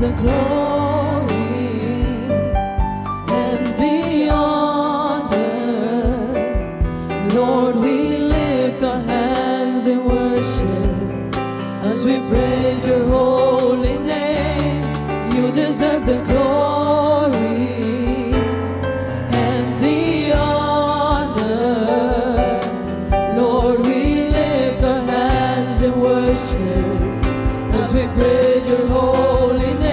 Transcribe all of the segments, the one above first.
The glory and the honor, Lord, we lift our hands in worship as we praise your holy name. You deserve the glory and the honor, Lord, we lift our hands in worship as we praise your holy name.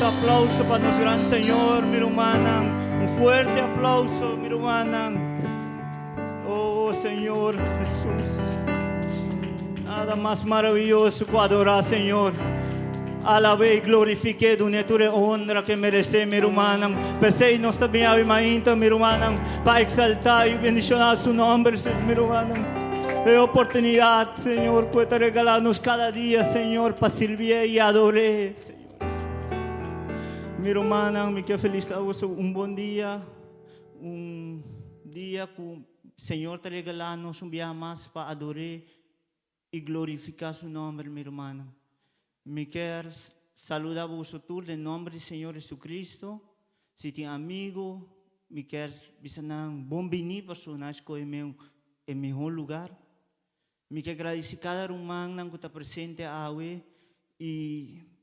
Aplauso para nuestro gran Señor, mi hermana. Un fuerte aplauso, mi hermana. Oh Señor Jesús. Nada más maravilloso que adorar, Señor. Alabé y glorifique tu natura honra que merece, mi hermana. Persei nos también avimainta, mi hermana, para exaltar y bendicionar su nombre, mi hermana. Es oportunidad, Señor, puede regalarnos cada día, Señor, para servir y adorar, Señor. Mi hermana, me quiero felicitar un buen día, un día que el Señor te regalarnos un día más para adorar y glorificar su nombre, mi hermana. Me quiero saludar a vosotros en nombre del Señor Jesucristo. Si tiene amigo, me quiero desejar un buen venir personas que en el mejor lugar. Me quiero agradecer a cada hermano que está presente hoy y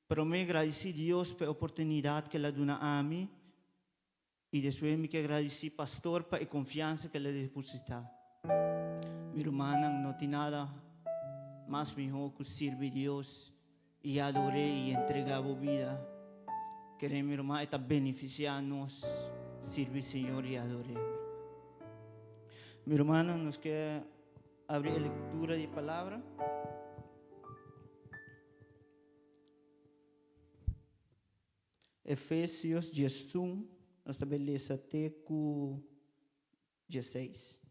pero me agradecer a Dios por la oportunidad que le da a mí y después me quiero agradecer al pastor por la confianza que le deposita. Mi hermana, no tiene nada más mejor que servir a Dios y adorar y entregar vida. Queremos, mi hermana, está beneficiarnos, servir al Señor y adorar. Mi hermana, nos queda abrir la lectura de palabra. Efésios 11, nós estabelece até com 16.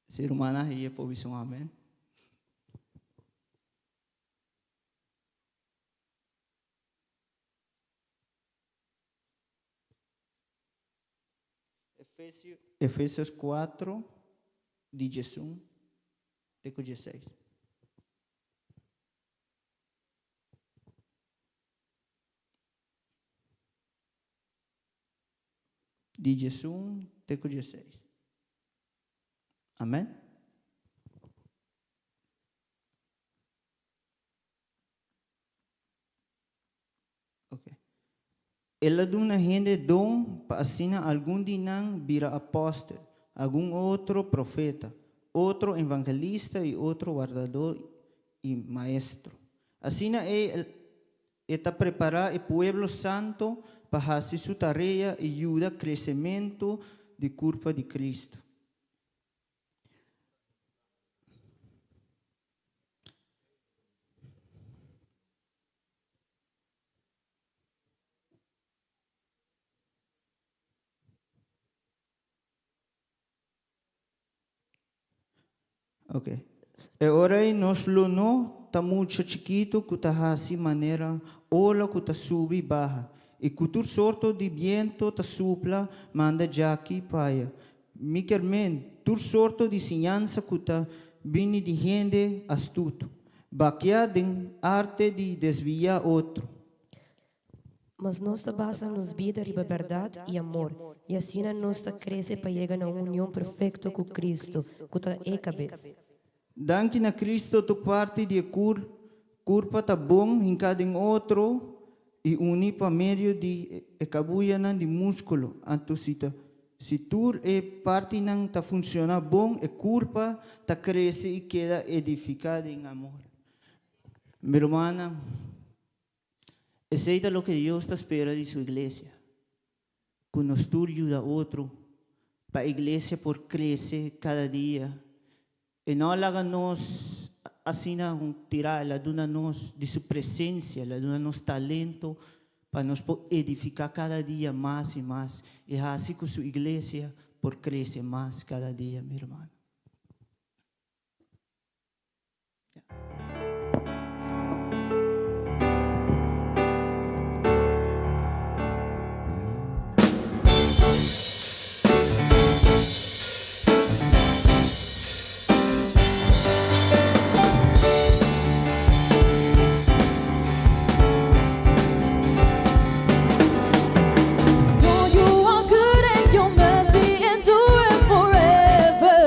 Ser humano aí por visão, amém. Efésios 4, de 11 até com 16. De 11 até com 16. Amém? Ok. Ela dá uma gente dom para assinar algum dinam vira apóstolo, algum outro profeta, outro evangelista e outro guardador e maestro. Assina está preparar o povo santo para fazer sua tarefa e ajudar o crescimento do corpo de Cristo. Ok. E ora nós não está muito chiquito que está assim maneira, ola que está subi barra. E que tudo sorto de vento está supla, manda já aqui paia. Miquelmente, tudo sorto de ensinança que está vindo de gente astuto. Baquear de arte de desviar outro. Mas nós basamos vida em verdade e amor, e assim nós cresce para chegar a uma união perfeita com Cristo, que é a cabeça. Danke na Cristo tu parte de curpa tá bom em cada outro e unir para meio de cabuia de músculo. Então se tu é parte não tá funciona bom, a curpa tá cresce e queda edificada em amor. Minha irmã, aceita o que Deus está espera de sua igreja. Que nós tu ajuda outro para a igreja por crescer cada dia. E não haga-nos assim, tirar, ela dá-nos de sua presença, ela dá-nos talento para nós edificar cada dia mais e mais. E assim que sua igreja por crescer mais cada dia, minha irmã. Lord, you are good and your mercy endures forever.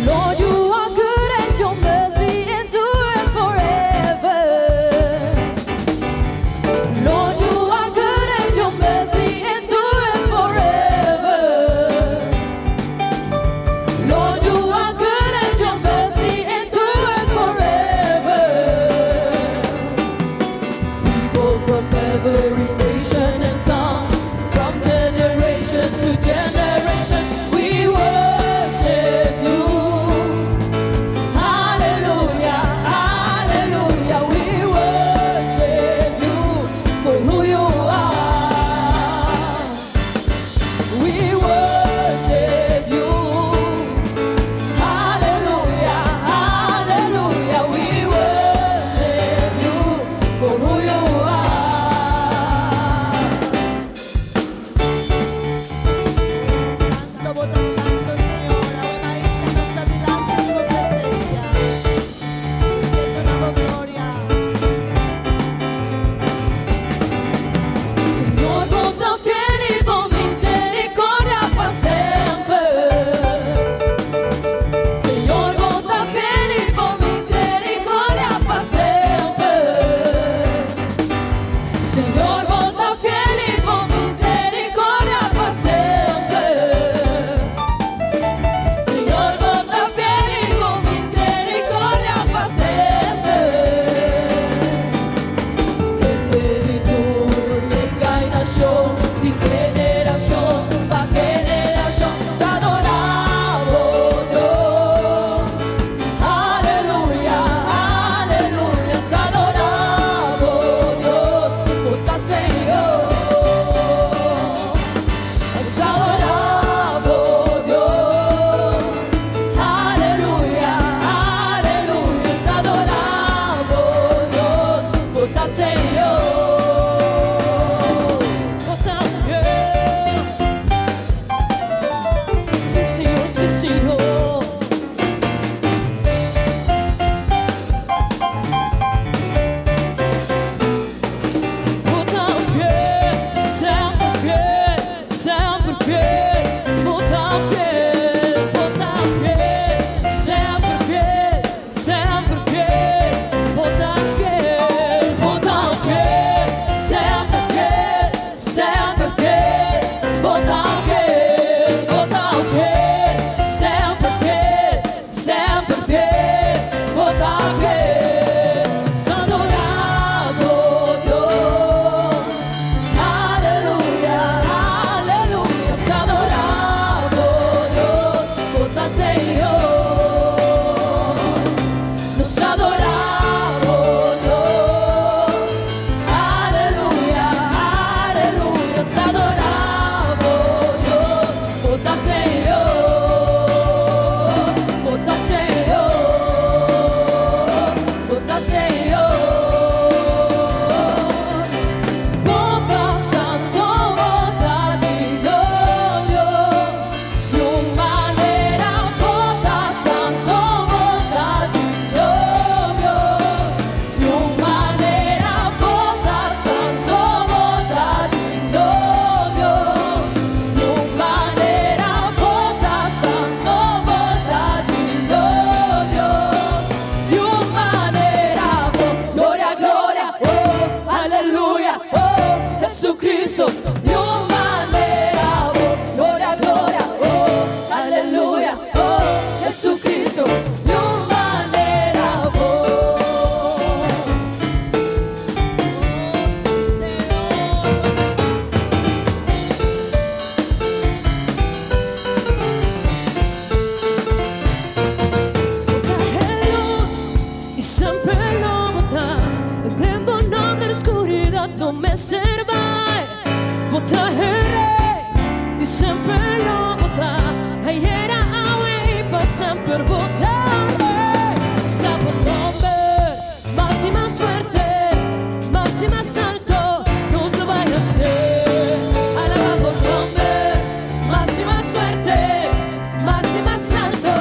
Lord, you are good and your mercy endures forever. Lord, you are good and your mercy endures Cristo, io manderavo, gloria, gloria, oh, alleluia, oh, Gesù Cristo, io manderavo. Y siempre lo botar, el tiempo no de la oscuridad no me servirá. Botar el rey, y siempre lo botar, ayer a para siempre botar. Sabe el nombre, más y más fuerte, más y más alto, nos lo vaya a hacer. Alabamos el nombre, más y más fuerte, más y más alto.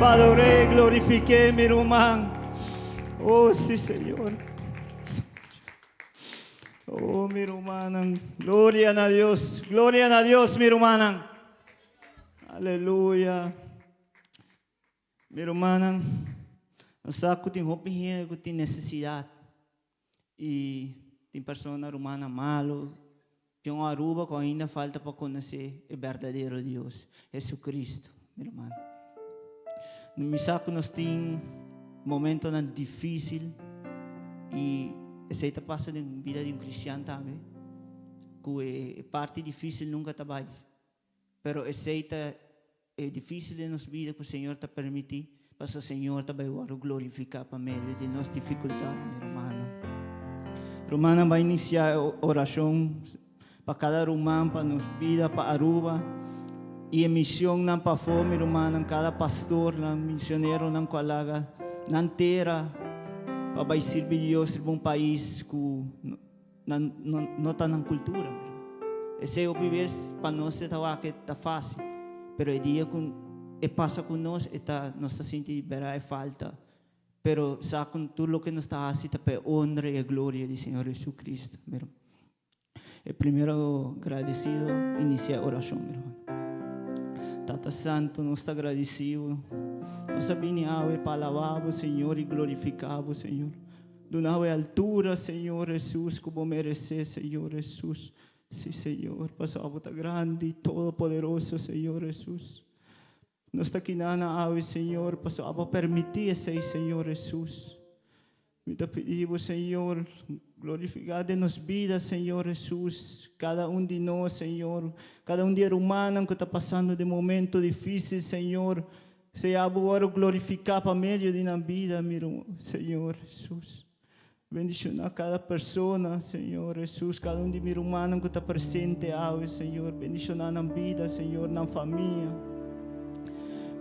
Adoré, glorifiqué, mi hermano. Oh, sí, Señor. Oh, mi hermana. Gloria a Dios. Gloria a Dios, mi hermana. Aleluya. Mi hermana, sabe que tem roupa que tem necessidade. E tem pessoa humana malo. Tem uma aruba que ainda falta para conhecer o verdadeiro Deus, Jesus Cristo, meu irmão. Me sabe que nós temos momentos difíceis e essa está passando na vida de cristiano também. Que a parte difícil nunca está bem. Mas essa é difícil de nossa vida que o Senhor está permitindo, para o Senhor também glorificar para meio de nossas dificuldades, meu irmão. Romana vai iniciar a oração para cada irmão, para nossa vida, para Aruba. E a missão não para fome, irmão, cada pastor, missionário, não colega, não terra, para servir Deus em um país que não está na cultura. Esse é o viver para nós está fácil, mas o dia que passa com nós, nós está sentindo falta. Mas sabe que tudo o que nós está fazendo é para honra e glória do Senhor Jesus Cristo. Primeiro, agradecido, iniciar a oração, meu irmão. Tata Santo, nós estamos agradecidos. Nós sabemos para alabar o Senhor e glorificar o Senhor. Donar a altura, Senhor Jesus, como merecer, Senhor Jesus. Sim, Senhor, passava está grande e todo-poderoso, Senhor Jesus. Nós estamos aqui na Senhor, passava permitir esse Senhor Jesus. Me pedimos, Senhor, glorificar de nossas vidas, Senhor Jesus. Cada de nós, Senhor. Cada de humano que está passando de momento difícil, Senhor. Seja agora glorificar para meio de na vida, meu Senhor Jesus. Bendicionar cada pessoa, Senhor Jesus. Cada de meu humano que está presente, Senhor. Bendicionar na vida, Senhor, na família.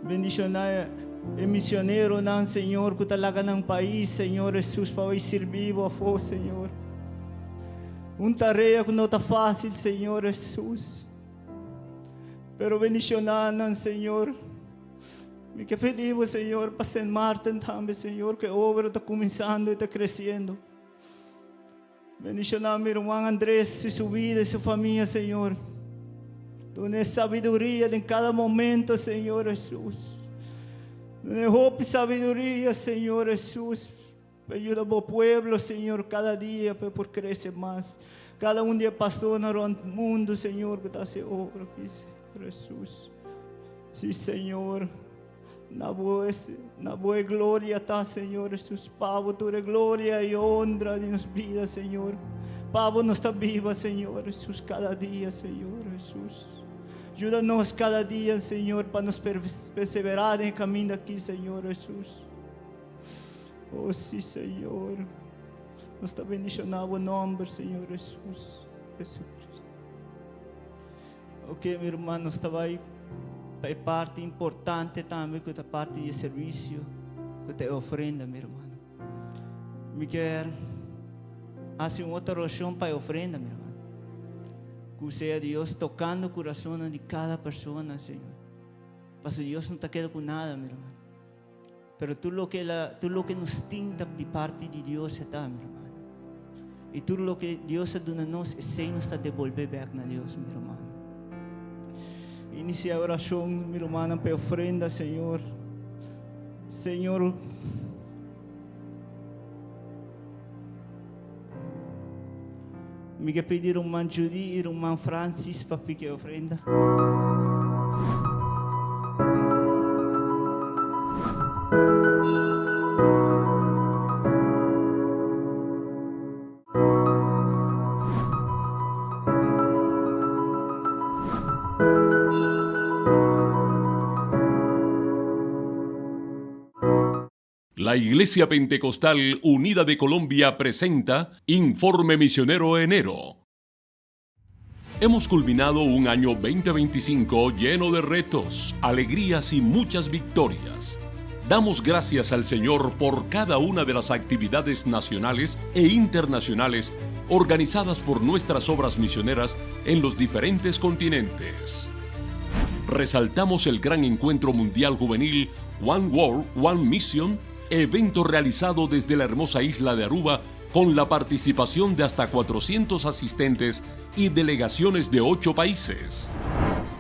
Bendicionar o missionário, não, Senhor, que talaga ng país, Senhor Jesus, para servir a vós, Senhor. Tarefa que não está fácil, Senhor Jesus. Pero bendicionar, Senhor. Me que pedimos, Senhor, para Saint Martin também, Senhor, que a obra está começando e está crescendo. Bendicionar meu irmão Andrés e sua vida e sua família, Senhor. Dê sabedoria em cada momento, Senhor Jesus. Dê hope e sabedoria, Senhor Jesus. Ajuda o povo, Senhor, cada dia para crescer mais. Cada dia pastor no mundo, Senhor, que está se obra aqui, Jesus. Sim, Senhor. Na boa glória está, Senhor Jesus. Pavo, tua glória e honra de nossas vidas, Senhor. Pavo, nós está viva, Senhor Jesus, cada dia, Senhor Jesus. Ajuda-nos cada dia, Senhor, para nos perseverar no caminho aqui, Senhor Jesus. Oh, sim, Senhor. Nós está bendicionando o nome, Senhor Jesus. Jesus Cristo. Ok, meu irmão, nós está aí. É parte importante também que é parte de serviço, que é oferenda, meu irmão. Me quer fazer uma outra oração para a oferenda, meu irmão. Que seja Deus tocando o coração de cada pessoa, Senhor. Para Deus não está quedando com nada, meu irmão. Mas tudo o que nos tinta de parte de Deus está, meu irmão. E tudo o que Deus dá a nós, Ele nos está devolver back na Deus, meu irmão. Inicia a oração, meu irmão, para a ofrenda, Senhor. Senhor, me quer pedir irmão Judy e irmão Francis para pedir a ofrenda. La Iglesia Pentecostal Unida de Colombia presenta Informe Misionero Enero. Hemos culminado un año 2025 lleno de retos, alegrías y muchas victorias. Damos gracias al Señor por cada una de las actividades nacionales e internacionales organizadas por nuestras obras misioneras en los diferentes continentes. Resaltamos el gran encuentro mundial juvenil One World, One Mission, evento realizado desde la hermosa isla de Aruba con la participación de hasta 400 asistentes y delegaciones de 8 países.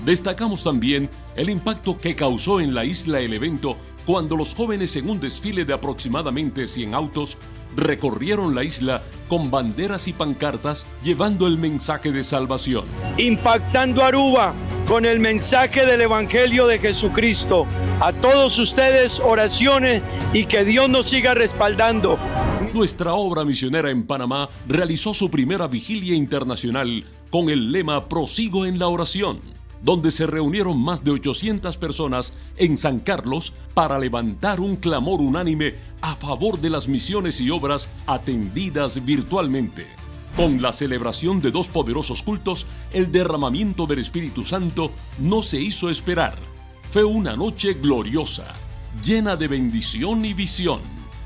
Destacamos también el impacto que causó en la isla el evento cuando los jóvenes en un desfile de aproximadamente 100 autos recorrieron la isla con banderas y pancartas llevando el mensaje de salvación. Impactando Aruba con el mensaje del Evangelio de Jesucristo. A todos ustedes, oraciones y que Dios nos siga respaldando. Nuestra obra misionera en Panamá realizó su primera vigilia internacional con el lema Prosigo en la oración, donde se reunieron más de 800 personas en San Carlos para levantar un clamor unánime a favor de las misiones y obras atendidas virtualmente. Con la celebración de 2 poderosos cultos, el derramamiento del Espíritu Santo no se hizo esperar. Fue una noche gloriosa, llena de bendición y visión.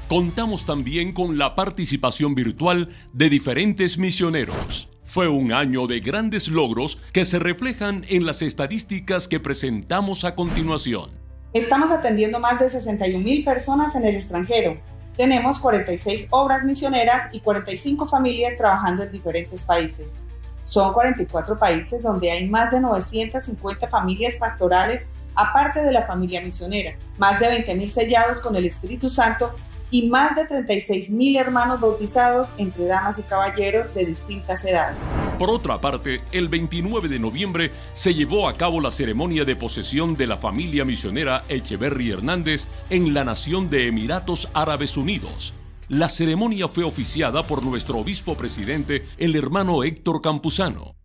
Contamos también con la participación virtual de diferentes misioneros. Fue un año de grandes logros que se reflejan en las estadísticas que presentamos a continuación. Estamos atendiendo más de 61,000 personas en el extranjero. Tenemos 46 obras misioneras y 45 familias trabajando en diferentes países. Son 44 países donde hay más de 950 familias pastorales, aparte de la familia misionera, más de 20,000 sellados con el Espíritu Santo y más de 36,000 hermanos bautizados entre damas y caballeros de distintas edades. Por otra parte, el 29 de noviembre se llevó a cabo la ceremonia de posesión de la familia misionera Echeverry Hernández en la nación de Emiratos Árabes Unidos. La ceremonia fue oficiada por nuestro obispo presidente, el hermano Héctor Campuzano.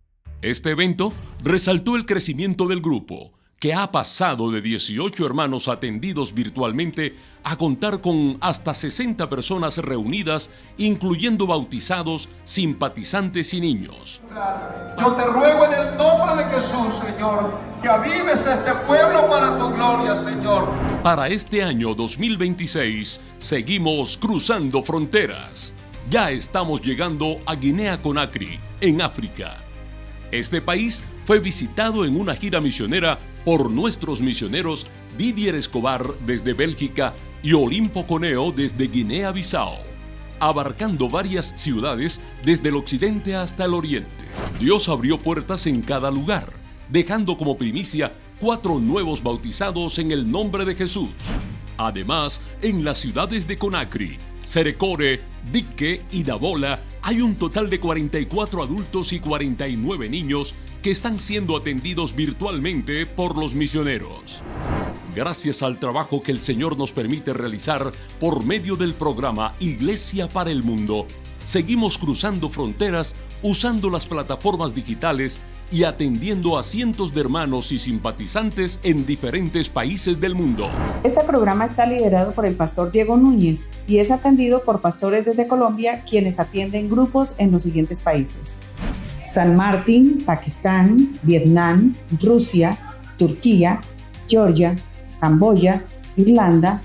Este evento resaltó el crecimiento del grupo, que ha pasado de 18 hermanos atendidos virtualmente a contar con hasta 60 personas reunidas, incluyendo bautizados, simpatizantes y niños. Yo te ruego en el nombre de Jesús, Señor, que avives este pueblo para tu gloria, Señor. Para este año 2026, seguimos cruzando fronteras. Ya estamos llegando a Guinea-Conakry, en África. Este país fue visitado en una gira misionera por nuestros misioneros Didier Escobar desde Bélgica y Olimpo Coneo desde Guinea-Bissau, abarcando varias ciudades desde el occidente hasta el oriente. Dios abrió puertas en cada lugar, dejando como primicia 4 nuevos bautizados en el nombre de Jesús. Además, en las ciudades de Conakry, Serekore, Dikke y Dabola hay un total de 44 adultos y 49 niños que están siendo atendidos virtualmente por los misioneros. Gracias al trabajo que el Señor nos permite realizar por medio del programa Iglesia para el Mundo, seguimos cruzando fronteras usando las plataformas digitales y atendiendo a cientos de hermanos y simpatizantes en diferentes países del mundo. Este programa está liderado por el pastor Diego Núñez y es atendido por pastores desde Colombia, quienes atienden grupos en los siguientes países: San Martín, Pakistán, Vietnam, Rusia, Turquía, Georgia, Camboya, Irlanda,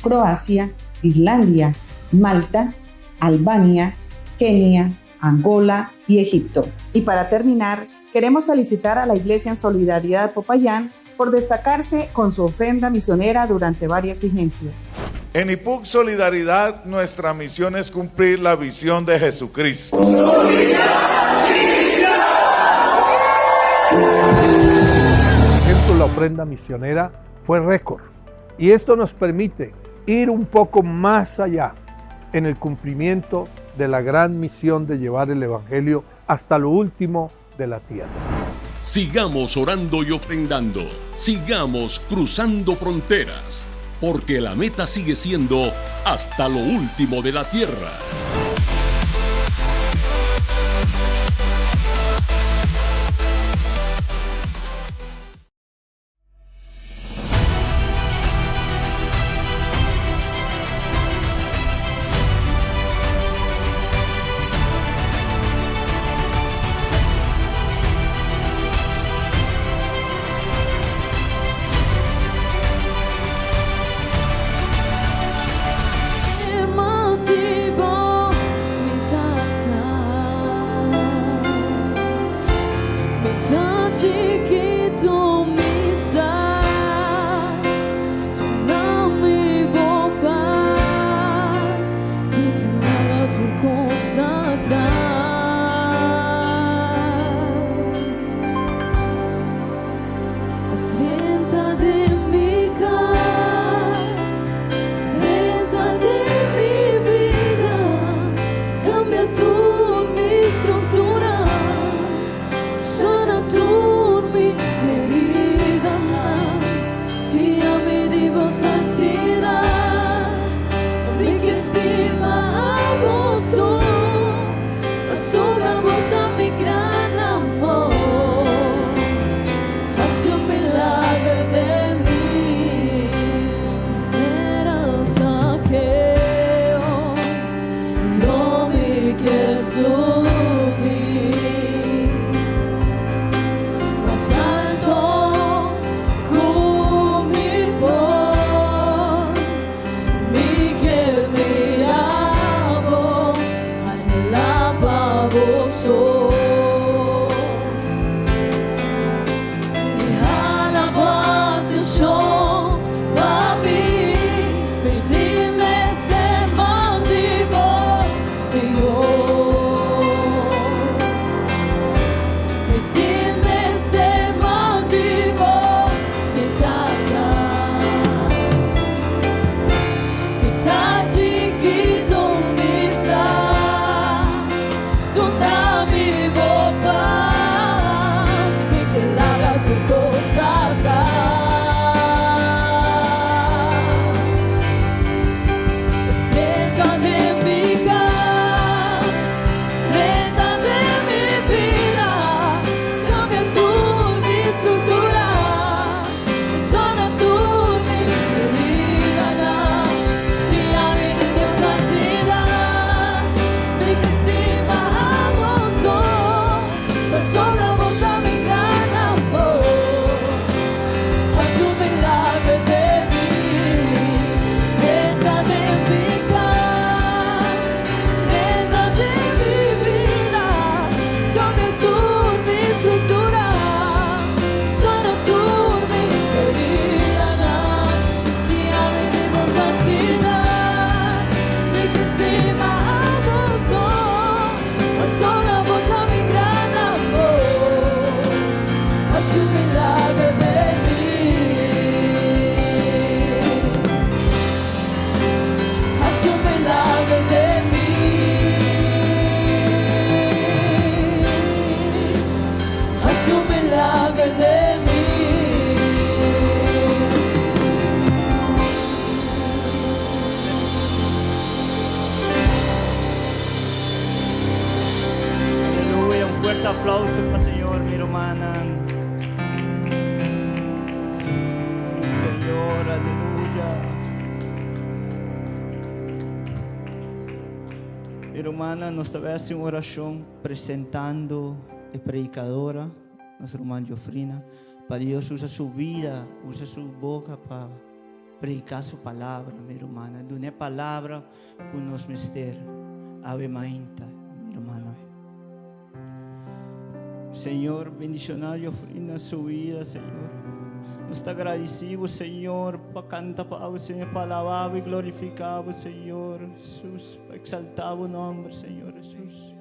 Croacia, Islandia, Malta, Albania, Kenia, Angola y Egipto. Y para terminar, queremos felicitar a la Iglesia en Solidaridad de Popayán por destacarse con su ofrenda misionera durante varias vigencias. En IPUC Solidaridad, nuestra misión es cumplir la visión de Jesucristo. La ofrenda misionera fue récord y esto nos permite ir un poco más allá en el cumplimiento de la gran misión de llevar el Evangelio hasta lo último de la tierra. Sigamos orando y ofrendando, sigamos cruzando fronteras, porque la meta sigue siendo hasta lo último de la tierra. Impossible. Minha irmã, nós estamos em oração apresentando a predicadora, nossa irmã Jofrina, para Deus usar sua vida, usar sua boca para predicar sua palavra, minha irmã. Não é palavra com nos mister, ave mainta, minha irmã. Senhor, bendicionar Jofrina sua vida, Senhor. Nós estamos agradecidos, Senhor, para cantar para o Senhor, para alabar e glorificar o Senhor Jesus, para exaltar o nome, Senhor Jesus.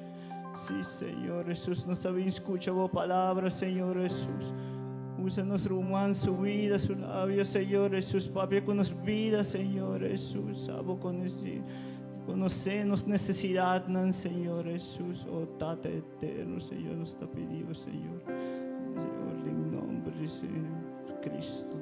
Sim, Senhor Jesus, nós também escutamos a palavra, Senhor Jesus. Usa nosso irmão, sua vida, seu lábio, Senhor Jesus, para com nossa vida, Senhor Jesus. Sabe conhecer nossas necessidades, Senhor Jesus. Oh, Tata eterno, Senhor, nos está pedindo, Senhor. Senhor, em nome de Jesus Cristo.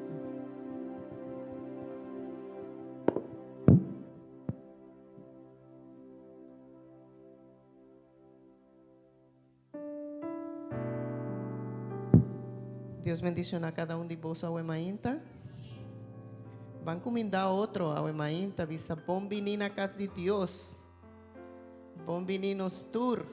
Deus bendicionar cada um de vós ao Emainta. Van comendar outro ao Emainta, visa bom venir na casa de Deus. Bom venir nos tour.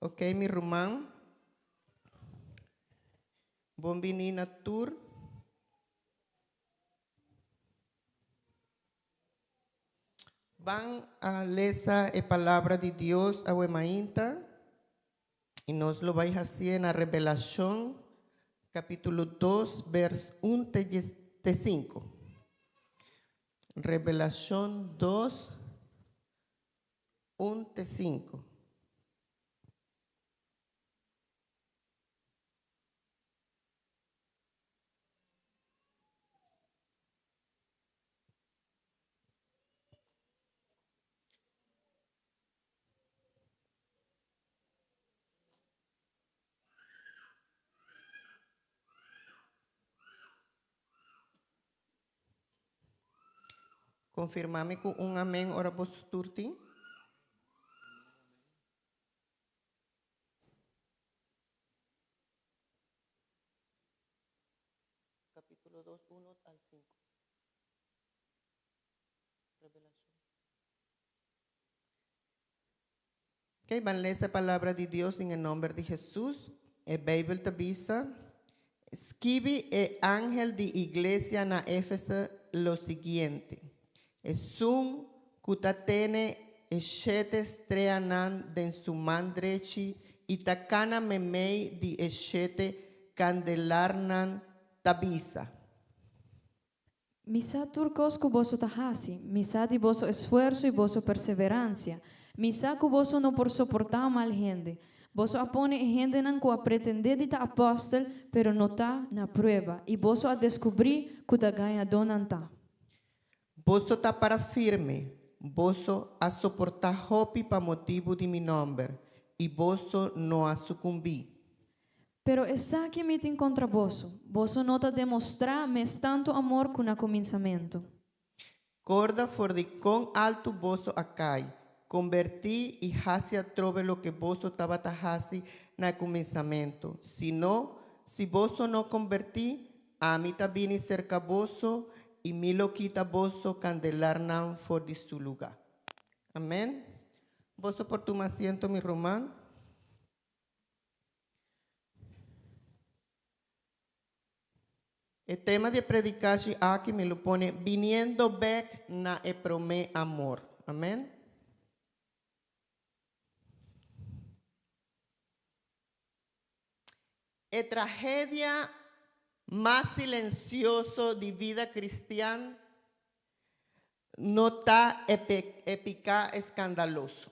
Ok, mi irmão. Bom venir na tour. Van a ler a palavra de Deus ao Emainta e nós lo vais a hacer na Revelação, capítulo 2, verso 1 te 5. Revelação 2, 1 te 5. Confirmame com um amém, ora vos turti. Capítulo 2, 1 al 5. Revelación. Ok, van a leer esa palabra de Dios en el nombre de Jesús. El Bible te avisa. Escribe el ángel de iglesia na Éfeso lo siguiente. Es un kutatene eshetes treanan den su mandrechi y takana memei di eshete candelarnan tabisa. Misa turcos cu vosso tahasi, misa di vosso esfuerzo y vosso perseverancia, misa cu vosso no por soportar mal gente. Vosso apone gente nan cu a pretender de ta apóstol, pero no ta na prueba, y vosso a descobrir cu ta ganha donanta. Vosso tá para firme, vosso a suportar hopi para motivo de mi nombre, e vosso não a sucumbir. Pero essa que me tem contra vosso, vosso nota demonstrar mes tanto amor com o começamento. Corda for de com alto vosso acai, converti e hacia trove lo que vosso tabata hasi na começamento. Se vosso não converti, a mim tabini cerca vosso, y mi lo quita vosso candelarnan for de su lugar. Amén. Vosso por tu asiento, mi román. El tema de predicar aquí me lo pone viniendo back na e promé amor. Amén. E tragedia más silencioso de vida cristiana no está épica escandaloso,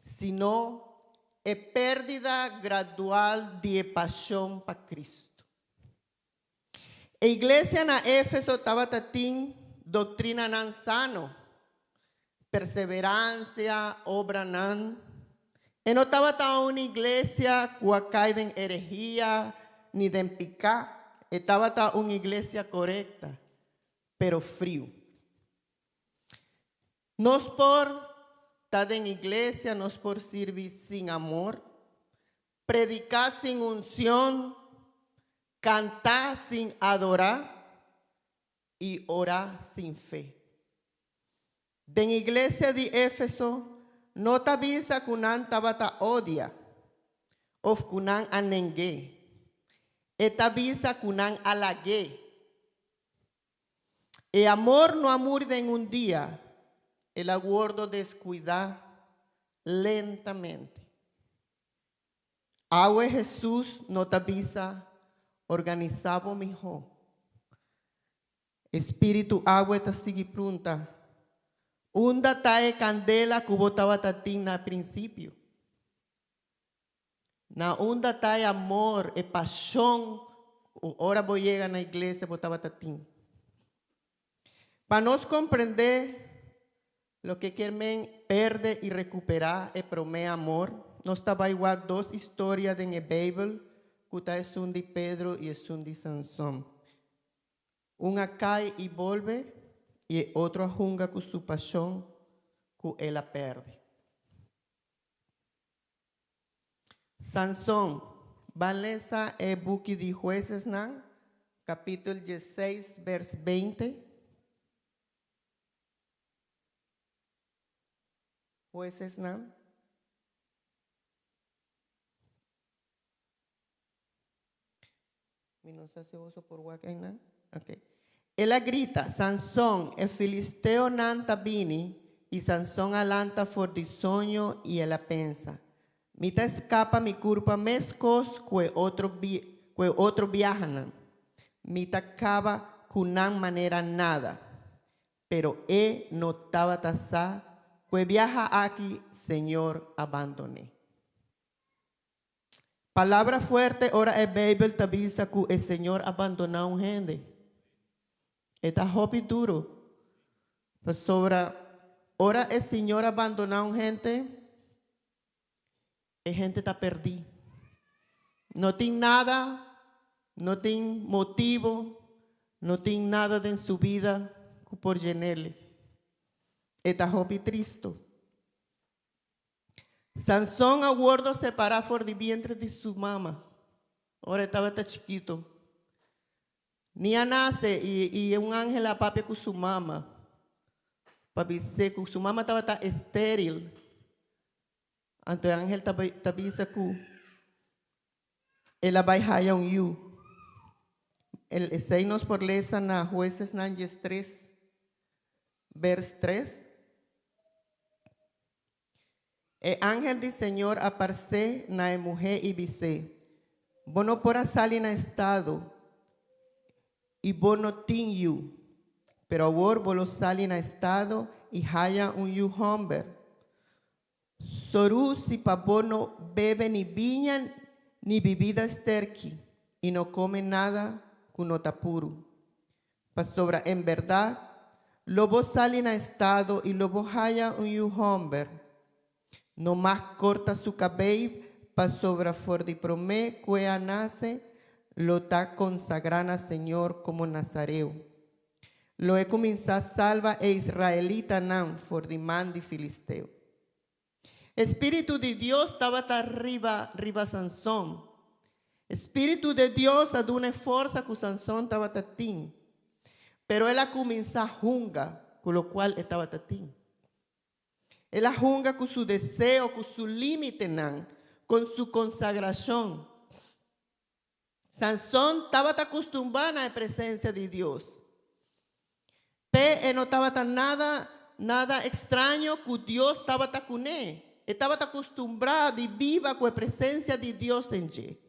sino es pérdida gradual de pasión para Cristo. La iglesia en Éfeso estaba tatín doctrina nan sano, perseverancia, obra nan. E no estaba tan una iglesia que cae en herejía ni de picá. Estaba tan una iglesia correcta, pero frío. Nos por estar en iglesia, nos por servir sin amor, predicar sin unción, cantar sin adorar y orar sin fe. De la iglesia de Éfeso, no te avisa kunan tabata odia, of kunan anengue, et avisa kunan alague. El amor no amurde en un día, el aguardo descuida lentamente. Agua Jesús no te avisa, organizado mejor. Espíritu agua te sigue pronta. Unda tae candela que botaba tatina al principio. Na unda tae amor e pasión. Ahora voy a llegar a la iglesia botaba tatín. Para nos comprender lo que quieren perder y recuperar e promete amor, nos estaba igual dos historias en la Biblia, que es un de Pedro y es un de Sansón. Una cae y vuelve, y otro junga con su pasión, que él la perde. Sansón, Vanessa e buki de Jueces, capítulo 16, verso 20. Jueces, no sé si uso por Wacken, okay. Ella grita, Sansón, el filisteo nanta vini, y Sansón alanta for di sonho, y ella pensa, mita escapa mi culpa mescos que otro viajan, mita cava cunan manera nada, pero no estaba tasá, que viaja aquí, Señor, abandoné. Palabra fuerte, ahora el Bible te avisa que el Señor abandonó a un gente. Está hobby duro. Pues ahora el Señor abandonó a un gente, la gente está perdida. No tiene nada, no tiene motivo, no tiene nada en su vida por llenarle. Está hobby triste. Sansón aguardo separar por el vientre de su mamá. Ahora estaba chiquito. Nia nace y un ángel a papi con su mamá. Papi seco, su mamá estaba estéril. Entonces el ángel estaba que ella va a ir un yu. El nos por lesa na Jueces 3, vers 3. El ángel del Señor aparece na mujer y dice, vos no podrás salir en estado y vos no tin you, pero ahora vos lo sali en estado y haya un you hombre. Soru si pa vos no bebe ni viña ni bebida esterqui y no come nada que no está puro. Pa sobra en verdad, lo vos sali en estado y lo vos haya un you hombre. No más corta su cabello para sobra for de promé que nace, lo está consagrando al Señor como Nazareo. Lo he comenzado salva e israelita nan for de man de filisteo. Espíritu de Dios estaba arriba Sansón. Espíritu de Dios ha dado una fuerza que Sansón estaba tatín. Pero él ha comenzado junga, con lo cual estaba tatín. Él junga con su deseo, con su límite, con su consagración. Sansón estaba acostumbrado a la presencia de Dios. Pero no estaba nada extraño que Dios estaba con él. Estaba acostumbrado y viva con la presencia de Dios en él.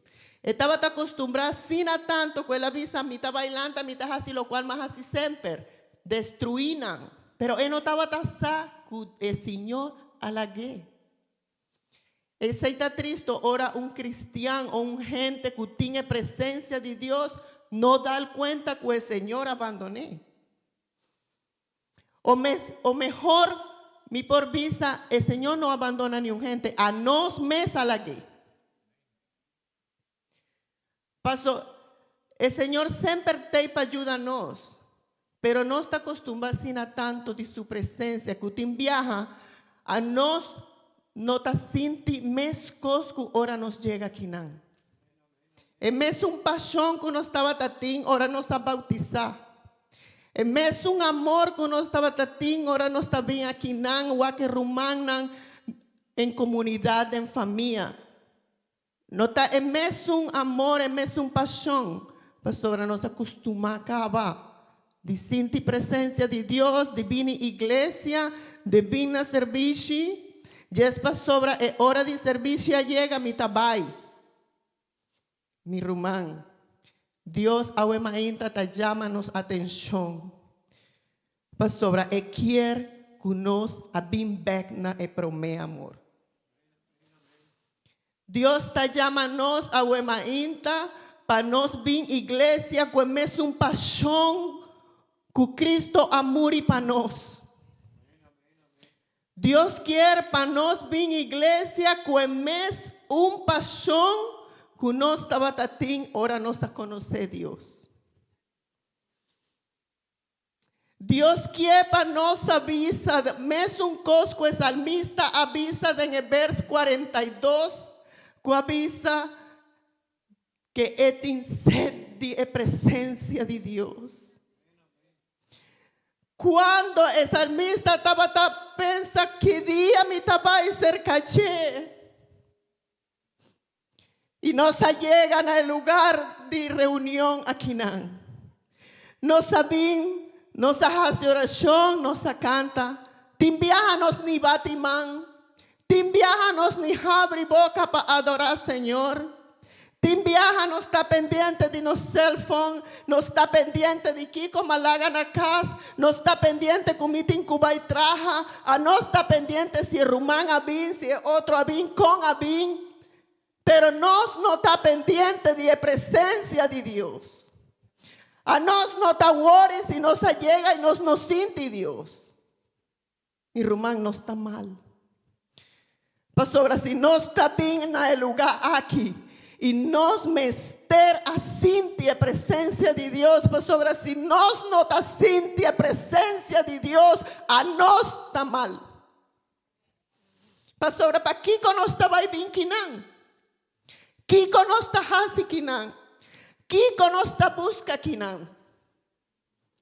Estaba acostumbrado sin tanto que él avisa, mitad bailando, mitad así, lo cual más así siempre destruían. Pero él no estaba tasado que el Señor halague. Ese está triste, ahora un cristiano o un gente que tiene presencia de Dios no da cuenta que el Señor abandoné. O mejor, mi por visa, el Señor no abandona ni un gente, a nos mesa la que. Pasó, el Señor siempre te ayuda a nos, pero no está acostumbrado a tanto de su presencia, que usted viaja a nos, no está sinti mes cosco, ahora nos llega aquí. En mes un pasión que uno estaba tatín, ahora nos está bautizado. En mes un amor que uno estaba tatín, ahora nos está bien aquí o que rumanan en comunidad, en familia. No está en mes un amor, en mes un pasión, pues ahora nos acostuma a acabar. De sinti presencia de Dios, divina iglesia, divina servicio. Ya es para sobra, hora de servicio llega mi tabay. Mi rumán. Dios awemainta ta llama-nos atención. Para sobra, quiere que nos abim back na prome amor. Dios ta llama-nos awemainta para nos bin iglesia que mes un pasión que Cristo amor y para nos. Dios quiere para nos bin iglesia que mes un pasión que nos estaba tatín, ahora nos a conocer Dios. Dios quiere para nos avisa, mes un cosco el salmista avisa en el verso 42, que avisa que es sed de presencia de Dios. Cuando el salmista estaba pensa que día mi estaba ser caché. Y nos llegan al lugar de reunión aquí. Nos saben, nos hace oración, nos canta. Timbiájanos ni batimán. Timbiájanos ni abre boca para adorar al Señor. Timbiájanos está pendiente de nuestro cell phone. Nos está pendiente de Kiko Malaga na casa. Nos está pendiente con mi Cuba y traja. A nos está pendiente si es rumán abín, si es otro abín, con abín. Pero nos no está pendiente de la presencia de Dios. A nos no está worried si nos llega y nos siente Dios. Y Román no está mal. Pastora, si no está bien en el lugar aquí y nos mester a sentir presencia de Dios, pastora, si nos no está sentir presencia de Dios, a nos está mal. Pastora, para aquí no estaba bien quinan. Kiko no está hasi kinan. Kiko no está busca kinan.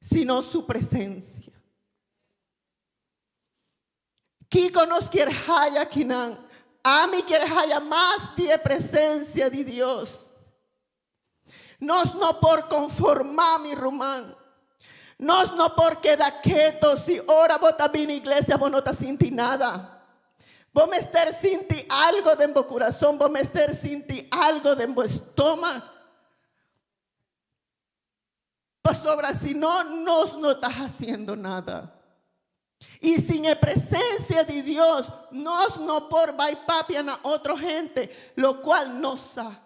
Sino su presencia. Kiko nos quiere haya kinan. A mí quiere haya más de presencia de Dios. Nos no por conformar mi rumán. Nos no por quedar quietos. Si ahora vos estás en la iglesia, vos no estás sintiendo nada. Vos me estar sinti algo de mi corazón, vos me estar sinti algo de mi estómago. Pastora, si no, nos no estás haciendo nada. Y sin la presencia de Dios, nos no por bypapian a otra gente, lo cual no sa.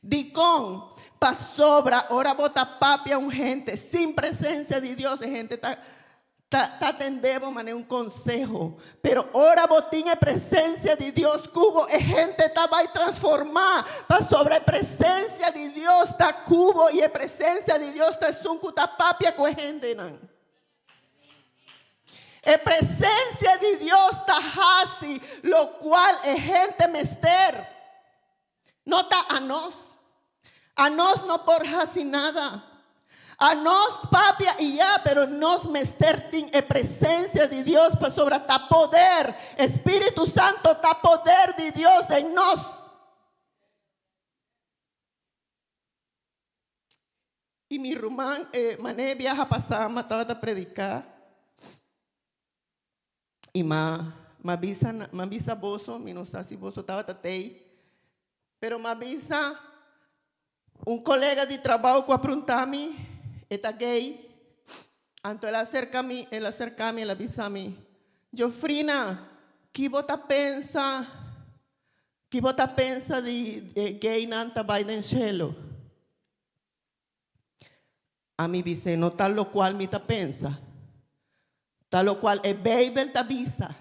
Dicón, pasobra, ahora bota papia un gente, sin presencia de Dios, la gente está atendemos mané un consejo, pero ahora botín en presencia de Dios cubo es gente estaba a transformar para sobre presencia de Dios está cubo y en presencia de Dios está suncuta papia con gente nan. En presencia de Dios está hasi, lo cual es gente mester. No está a nos no por hasi nada. A nos papia y ya, pero nos mestertin en presencia de Dios para sobre ta poder. Espíritu Santo ta poder de Dios en nos. Y mi rumán, mané viaja pasada, mataba a predicar. Y ma visa bozo, mi no sé si bozo estaba tatei. Pero ma visa un colega de trabajo que preguntame. Está gay. Anto él acerca a mí, él avisa a mí. Jofrina, ¿qué vota pensa de gay nanta Biden chelo? a mi vicino, tal lo cual mi ta pensa, tal lo cual e Bible ta bisa.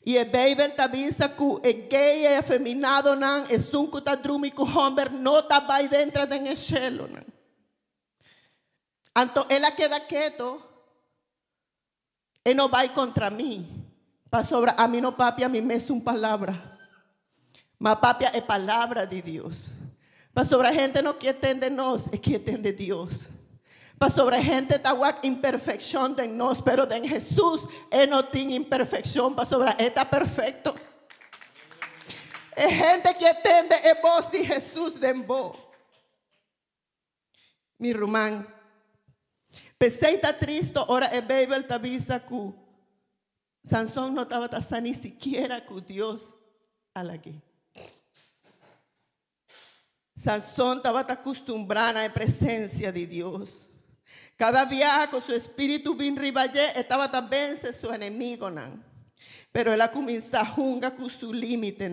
E e Bible ta bisa ku e gay e afeminado nan e sunku ta drumi ku homber no ta vai dentro den cielo nan. Anto ela queda quieto e no vai contra mí. Pa sobra a mí no papi, a mí me es un palabra. Ma papi é palavra de Deus. Pa sobra gente no que entende nós, é que entende Deus. Pa sobra gente está guac imperfección de nós, pero de Jesús no tiene imperfección. Pa sobra está perfecto. É gente que entende a voz de Jesús de vos. Mi rumán. Peseita triste, ora e Bible ta avisa que Sansón no estaba ni siquiera con Dios a la que. Sansón estaba acostumbrado a la presencia de Dios. Cada viaje con su espíritu bien ribaye estaba también su enemigo. Pero él comienza a jugar con su límite.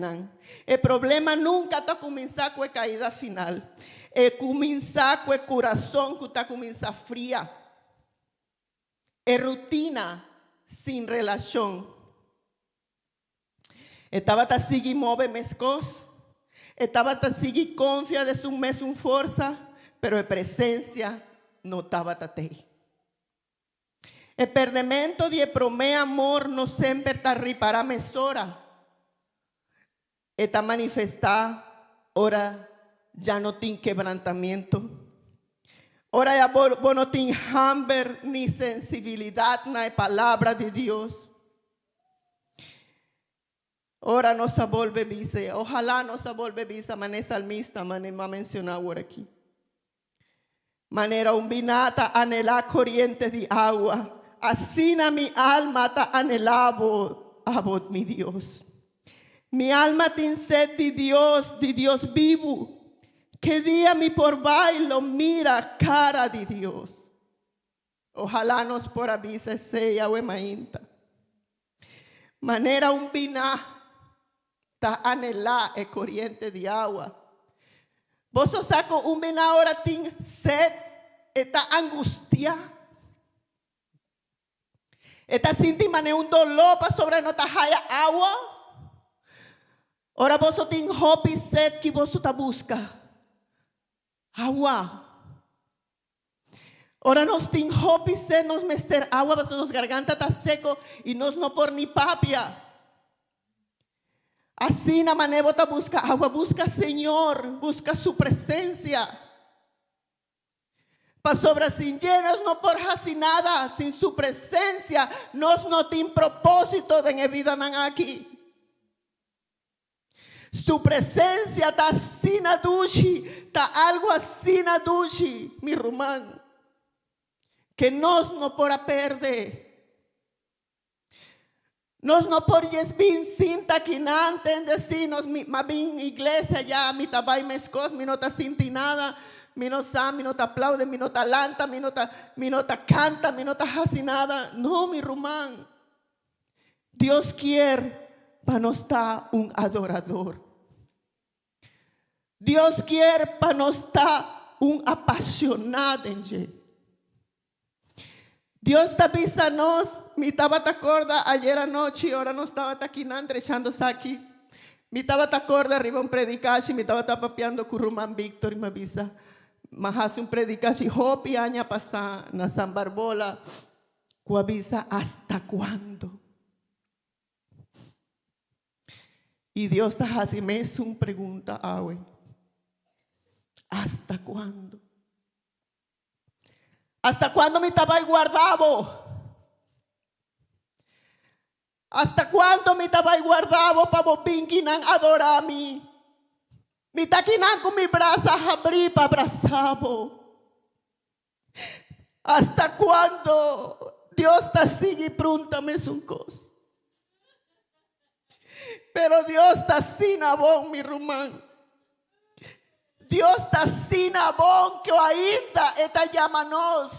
El problema nunca está comenzar con la caída final. Comienza con el corazón que está comienza fría. Es rutina sin relación. Estaba tan sigui move mescos. Estaba tan sigui confia de su mes un fuerza, pero en presencia no estaba tatei. El perdimento de promé amor no siempre está ripará mesora. Está manifestada, ahora ya no tiene quebrantamiento. Ahora ya vos no tiene hambre ni sensibilidad na la palabra de Dios. Ahora no se vuelve visa. Ojalá no se vuelve visa. Mané salmista, mané va a mencionar ahora aquí. Manera un vinata anhela corriente de agua. Así na mi alma ta anhelabo a vos, mi Dios. Mi alma tiene sed de Dios vivo. Que día mi por bailo mira cara de Dios. Ojalá nos por avisa sea o mainta. Manera un vina ta anhelá e corriente de agua. Vos saco un vina ahora tin sed, está angustia. Está sinti mané un dolor para sobre no tajaya agua. Ahora vos tin hopi sed que vos ta busca. Agua. Ahora nos tin hopi sed nos mester agua, pero nos garganta está seco y nos no por ni papia. Así na mané bota busca agua, busca Señor, busca su presencia. Para sobre sin llenos no por sin nada, sin su presencia, nos no tiene propósito de en vida nan aquí. Su presencia está sin adushi, está algo así adushi, mi rumán, que nos no por perder. Nos no por bien cinta que nante en decirnos, más bien iglesia ya, mi tabay mescos, mi nota cinti nada, mi no sa, mi nota aplaude, mi nota lanta, mi nota canta, mi nota hasi nada. No, mi rumán. Dios quiere para no estar un adorador. Dios quiere para no estar un apasionado en Él. Dios te avisa nos, mi estaba te acorda ayer anoche, ahora no estaba aquí echándose aquí. Mi estaba te acorda arriba un predicachi, mi estaba papeando con Román Víctor y me avisa. Mas hace un predicachi, hopi aña pasa na San Barbola, que avisa hasta cuándo. Y Dios te hace me es una pregunta, awe. ¿Hasta cuándo? ¿Hasta cuándo me estaba guardado? ¿Hasta cuándo me estaba guardado para vos pinquinan adorar a mí? Me taquinan con mi brazo abrir para abrazarlo. ¿Hasta cuándo? Dios te sigue pruntame un cosa. Pero Dios te sin abón, mi rumán. Dios está sin abón que ainda está llamanos.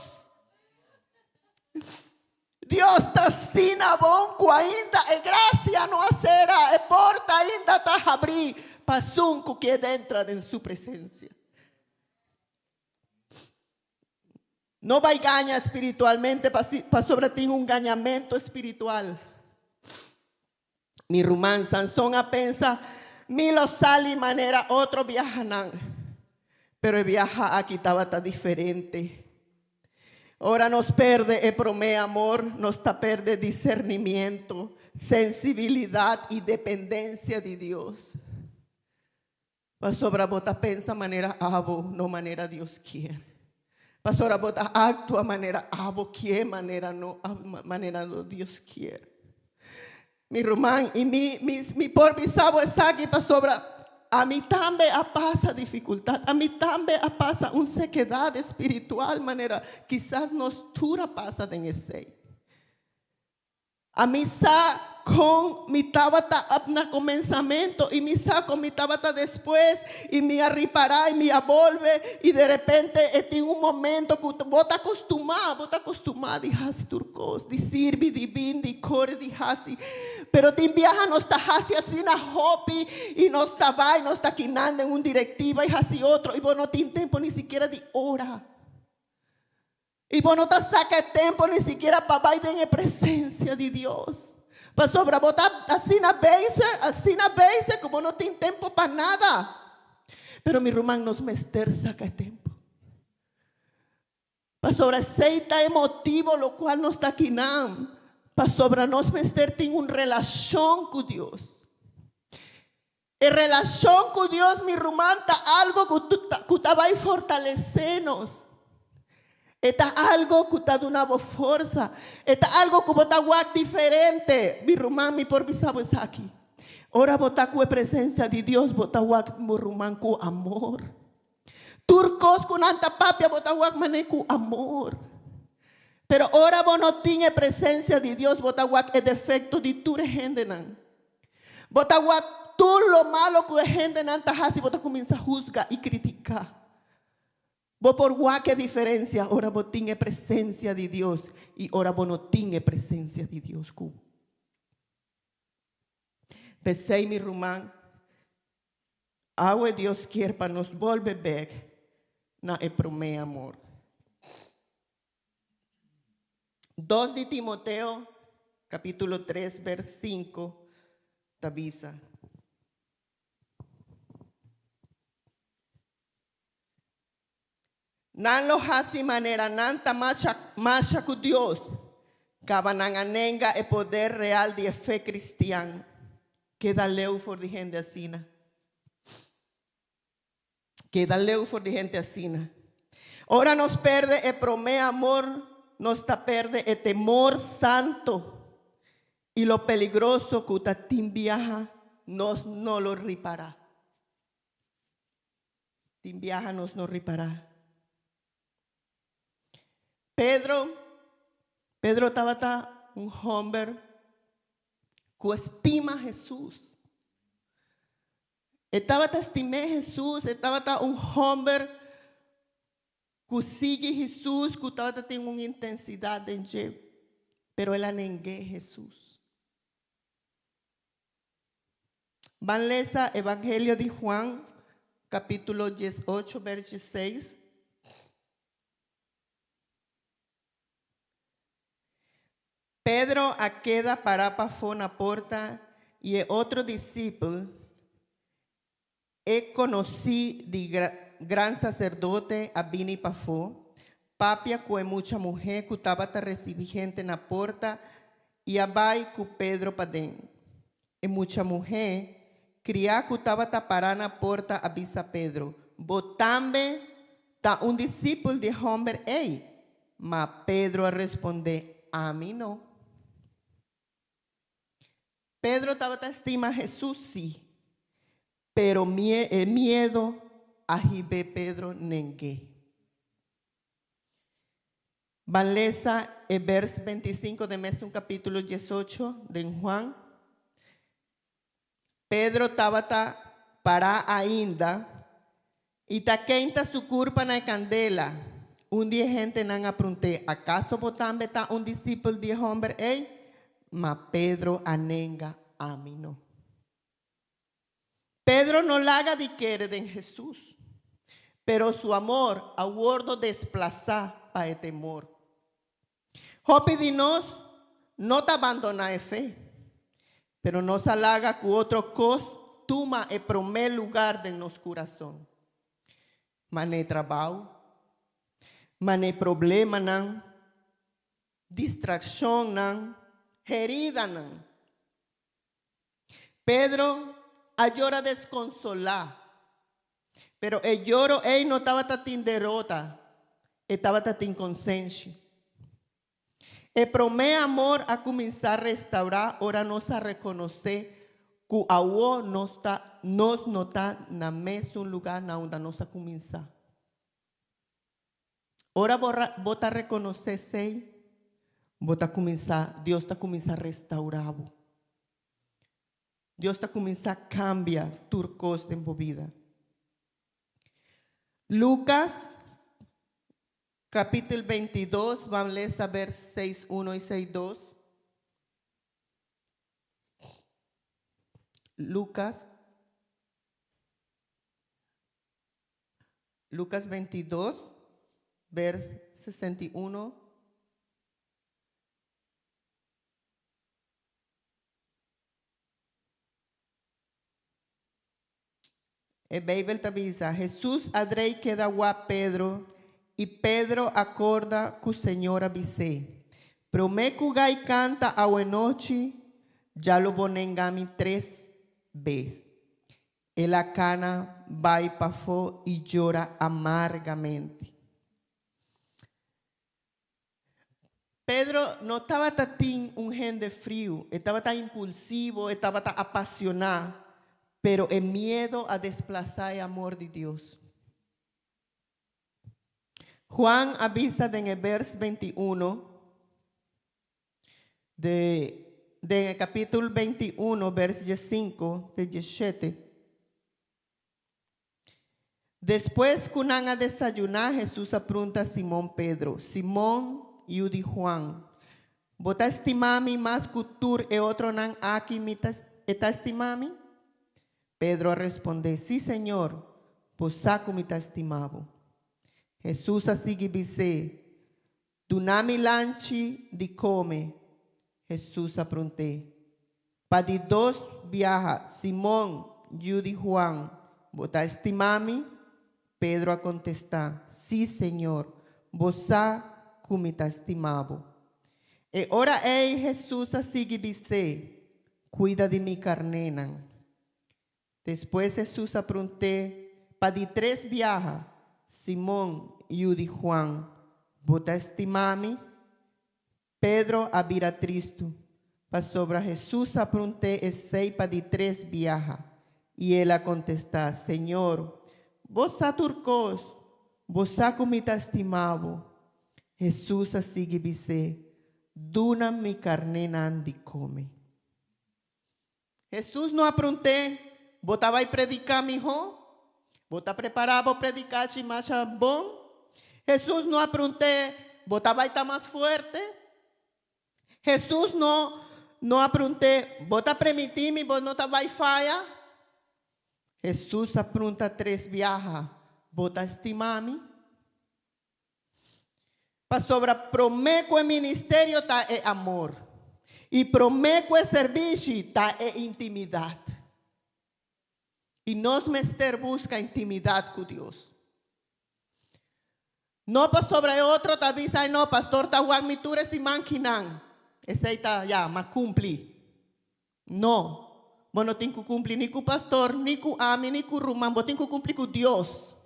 Dios está sin abón que ainda é gracia no hacerá, é porta ainda está abrir pasunco que dentro de su presencia. No vai ganha espiritualmente, para sobre ti un ganhamento espiritual. Mi rumán, Sansón a pensa, mi lo sali manera, otro viajan. Pero el viaja aquí estaba diferente. Ahora nos perde el promé amor, nos está perde discernimiento, sensibilidad y dependencia de Dios. Pastora bota pensa manera abo, no manera Dios quiere. Pastora bota actúa manera abo quiere, manera no Dios quiere. Mi román y mi por bisabo es aquí, pastora. A mí también pasa dificultad, a mí también pasa una sequedad espiritual, manera quizás nos dura pasa en ese. A mí sa con mi tabata na comenzamiento y mi sa con mi tabata después y me arripará y me avolve y de repente en un momento que vos acostumado de hasi turcos, de sirvi, de bin, de core, de hasi, pero te viaja no está hasi así na hopi y no está va y no está quinando en un directiva y hasi otro y vos no tienes tiempo ni siquiera de hora. Y vos no te saca tiempo ni siquiera para ir en presencia de Dios. Para sobra botar así na veces, como no tiene tiempo para nada. Pero mi rumán nos mester saca tiempo. Para sobra aceita emotivo, lo cual no está aquí nada. Para sobra nos mester tiene una relación con Dios. En relación con Dios, mi rumán, está algo que te va a fortalecernos. Está algo que está de una fuerza. Está algo que está diferente. Mi rumán, mi por bisabo es aquí. Ahora bota con presencia de Dios, bota mi rumán con amor. Turcos con anta papia, bota mané con amor. Pero ahora vos no tienes presencia de Dios, bota el defecto de tu gente. Bota tú lo malo que la gente nanta hace, bota comienza a juzgar y criticar. Vos por qué diferencia, ahora vos tienes presencia de Dios y ahora vos no tienes presencia de Dios. Pensé mi rumán, agua Dios quiere para nos volver back na el promé amor. 2 de Timoteo, capítulo 3, vers 5, tabisa. Nan lo hasi manera nanta macha con Dios. Cabanan anenga el poder real de fe cristiana. Queda leu for de gente asina. Queda leu for de gente asina. Ahora nos perde el promé amor, nos ta perde el temor santo. Y lo peligroso que utatim viaja nos no lo ripará. Tim viaja nos no ripará. Pedro estaba un hombre que estima a Jesús. Estaba estimé a Jesús, estaba un hombre que sigue a Jesús, que estaba teniendo una intensidad en él, pero él anegué a Jesús. Van a leer Evangelio de Juan, capítulo 18, verso 6. Pedro a queda para na porta y el otro discípulo conocí de gran sacerdote a Bini Pafo, papia que mucha mujer que estaba a recibir gente na porta y abai que Pedro padén. E mucha mujer cria que estaba a parar na porta avisa Pedro, botambe ta un discípulo de hombre ei, mas Pedro a responder, a mí no. Pedro estaba estima a Jesús, sí, pero el miedo a Jibe Pedro negué. Valesa el verso 25 de mes un capítulo 18 de Juan. Pedro estaba para ainda y ta quenta su culpa na candela. Un día gente nan apronte, ¿acaso botambe ta un discípulo de hombre ei? Ma Pedro anenga a mí no. Pedro no laga de quiere de Jesús. pero su amor aguardo desplazar para el temor. Hopi dinos no te abandona de fe, pero nos halaga que otro cos toma el primer lugar de nuestro corazón. Mané trabajo, mané problema nan, distracción nan, herida nan. Pedro a llora desconsolar, pero el lloro no estaba tan derrota, estaba tan inconsciente. El primer amor a comenzar a restaurar, ahora nos a reconocer que agua nos está na mesmo lugar na onde nos a comenzar. Ahora vota a reconocer sei, vota a começar, Deus está começar a restaurar. Deus está começar a cambiar turcos de vida. Lucas, capítulo 22, vamos a ler versos 6:1 y 6:2. Lucas 22, verso 61. El Bíblia avisa, Jesús adrei que da a Pedro, e Pedro acorda que o Senhor avise. Prometo gai canta a noite, já lo bonengami 3 vezes. Ela cana vai para fora e llora amargamente. Pedro não estava tan gente frío, estava tan impulsivo, estava tan apasionado, pero el miedo a desplazar el amor de Dios. Juan avisa en el verso 21 de capítulo 21, verso 5, de 17. Después que a desayunar, Jesús pregunta a Simón Pedro, Simón, y de Juan, ¿vos estimami más que tú e otro nan aquí me está estimami? Pedro responde, sí, Señor, pues saco mi estimado. Jesús así dice, dunami lanchi di come. Jesús apronte. Pa di dos viaja, Simón, Judy Juan, ¿vota estimami? Pedro a contestar, sí, Señor, vos saco mi estimado. E ora Jesús así dice, cuida de mi carnena. Después Jesús apronte, pa di 3 viaja, Simón, Judy Juan, ¿vota estimami? Pedro a vira tristo, pa sobre Jesús apronte sei pa di 3 viaja, y él a contestar, Señor, vos sa turcos, vos sa comita estimado. Jesús así dice, duna mi carne andi come. Jesús no apronte, vota vai predicar, mijo? Vota preparado para predicar, chimacha bom? Jesús no apronte, vota vai estar más fuerte? Jesús no apronte, vota permitir-me, vos não vai falhar? Jesús apronta 3 viajas, vota estimar-me? Para sobre prometo o ministério tá é amor. E prometo o serviço tá é intimidade. E nós mester busca intimidade com Deus. Não para sobre outro tá diz, ai não, pastor tá guarmitura se manquinan. Esse aí tá já, mas cumpri. Não. Você não tem que cumprir nem com o pastor, nem com a mim, nem com o rumão. Você tem que cumprir com Deus.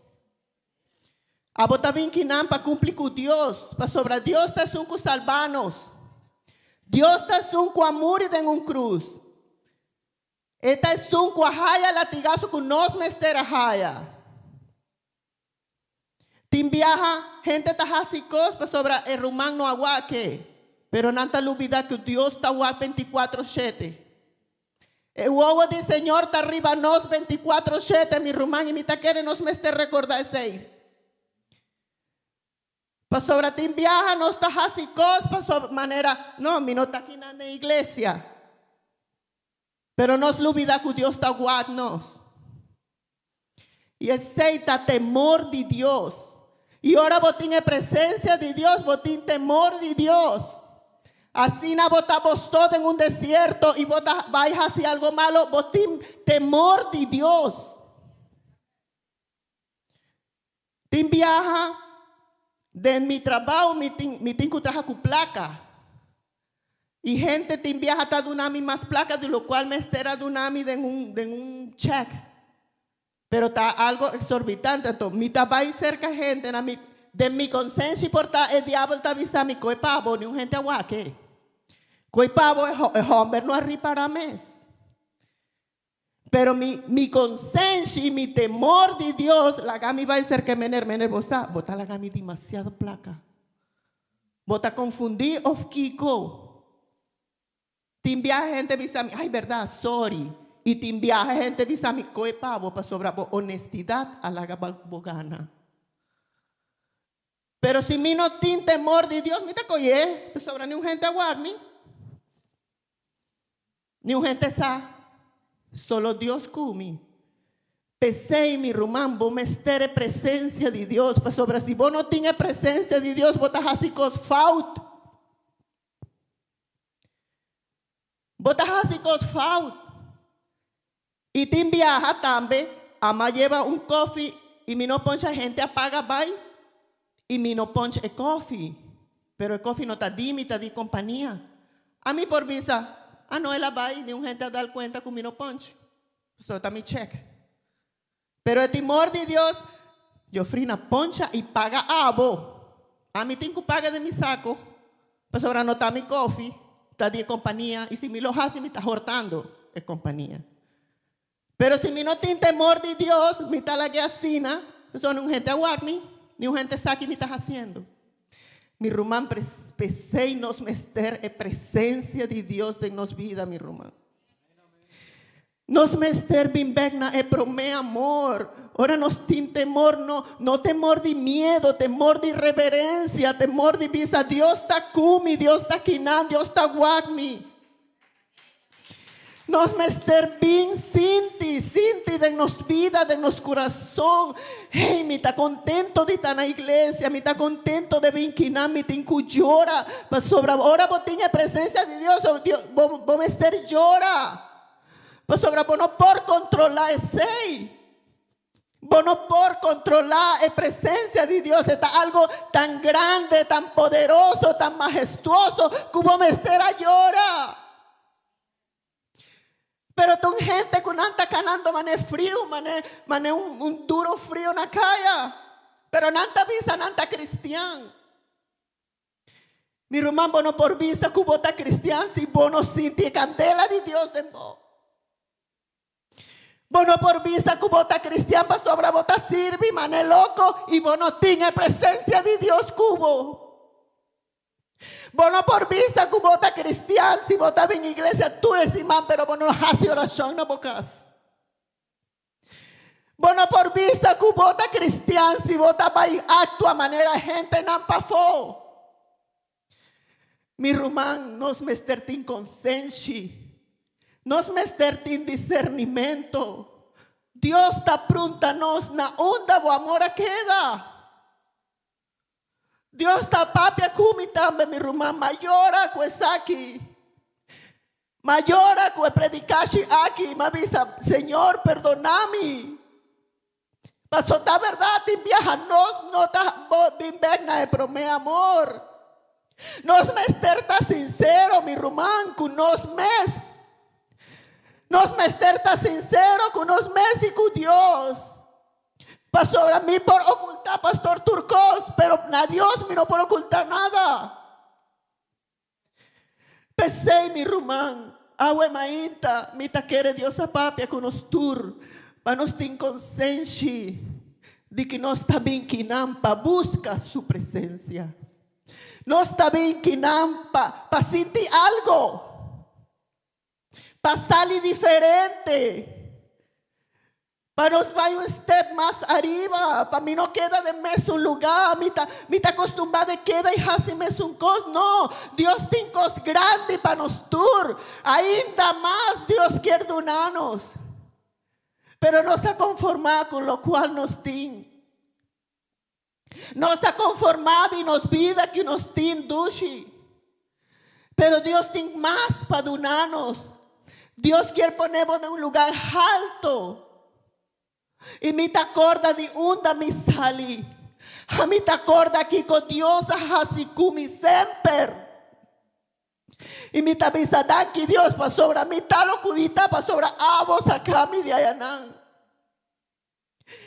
A você tá vindo para cumprir com Deus. Para sobre Deus está um com salvanos. Deus está um com amor e tem cruz. Esta é um com a raia latigaço com nós mester a raia. Tem viaja, gente tá hasicos para sobre o rumão no aguaque. Pero não te olvida que Deus está 24/7. O ovo do Senhor está arriba nós 24/7, mi rumán e mi taquere nos me recordar 6. Para sobre ti viaja, no está así cos, para sobre manera, no, mi no está aquí en la iglesia. Pero nos olvida que Dios está guardando. y aceita temor de Dios. Y ahora botín es presencia de Dios, botín temor de Dios. Así no votamos todos en un desierto y vota vais hacia algo malo, botín temor de Dios. Tin viaja de mi trabajo, mi tin trabaja con placa. Y gente tin viaja hasta dunami más placa, de lo cual me estera dunami de un check. Pero está algo exorbitante. Entonces, mi trabajo cerca gente, de mi conciencia y por el diablo está avisando, coi pavo, ni un gente aguaque. Coi pavo es hombre, no arriba para mes. Pero mi conciencia y mi temor de Dios, la gami va a ser que mener bota la gami demasiado placa. Bota confundir of Kiko. Tim viaja gente dice a mí, ay verdad, sorry. Y tim viaja gente dice a mí, coi pavo para sobrar honestidad a la bogana. Pero si mi no tiene temor de Dios, mira coye, pues sobra ni un gente aguarni. Ni un gente sa. Solo Dios cumi. Pesei mi rumán, vos me estere presencia de Dios. Pues sobre si vos no tienes presencia de Dios, vos estás así con faut. Vos estás así con faut. Y te viaja también, ama lleva un coffee y mi no poncha gente apaga bye. Y mi no poncha el coffee. Pero el coffee no está di compañía. A mí por visa. No, ela vai, ni un gente a dar cuenta con mi no punch. Eso está mi cheque. Pero el temor de Dios, yo frina poncha y paga abo. A mí tengo que pagar de mi saco. Pues ahora no está mi coffee, está de compañía. Y si me lo hace, me está hortando, es compañía. Pero si me no tiene temor de Dios, me está la guiacina, pues no un gente aguarni, ni un gente saque me está haciendo. Mi rumán pesei nos mester e presencia de Dios de nos vida, mi rumán. Nos mester bimbegna e prome amor. Ahora nos tin temor, no temor de miedo, temor de reverencia, temor de visa. Dios está kumi, Dios está kinan, Dios está guagmi. Nos mester bin sinti de nos vida, de nos corazón. Hey, me está contento de estar en la iglesia, me está contento de vinquinar, me tengo llora. Pues sobre ahora vos tienes presencia de Dios, vos mester llora. Pues sobre vos no por controlar ese. Vos no por controlar la presencia de Dios. Está algo tan grande, tan poderoso, tan majestuoso, que vos mester llora. Pero tu gente con anta canando mané frío, mané un duro frío en la calle. Pero nanta visa, nanta cristian. Mi rumán bono por visa cubota cristian si bono sinti candela de Dios de vos. Bono por visa cubota cristian pa sobra bota sirvi, mané loco y bono tiene presencia de Dios cubo. Bono por visa que vota cristiano, si vota en iglesia, tú eres imán, pero bono hace oración no bocas. Bono por visa que vota cristiano, si vota para actúa manera gente no pafó. Mi rumán nos mestertin consciência, nos mestertin discernimento. Dios está pronta nos na onda o amor queda. Dios está papia kumi tambe mi rumán mayora aqui. Mayora que predicashi aquí, me avisa, Señor, perdoname. Pasó ta verdad, te viaja nos no ta bimbegna de prome amor. Nos mesterta sincero mi rumán con nos mes. Nos mesterta sincero con nos mes y con Dios. Pasó a mí por ocultar pastor Turcos, pero a Dios me no por ocultar nada. Pesei mi rumán, agua mainta, mi taquere Dios a papia con nos tur, para nos tin consciência de que nos está bien que nampa busca su presencia. No está bien que nampa para sentir algo, para salir diferente. Para nos vai un step más arriba. Para mí no queda de mes un lugar. Me está acostumbrado de queda y hace mes un cos. No, Dios tiene cosas grandes para nos tur. Ainda más Dios quiere donarnos. pero no se ha conformado con lo cual nos tiene. No se ha conformado y nos vida que nos tiene dushi. Pero Dios tiene más para donarnos. Dios quiere ponernos en un lugar alto. Y me te acorda de onda me sali. A mí te acorda que con Dios así como siempre. Y me te avisa que Dios para sobre mí tal ocurrita para sobre vos acá mi de Ayanán.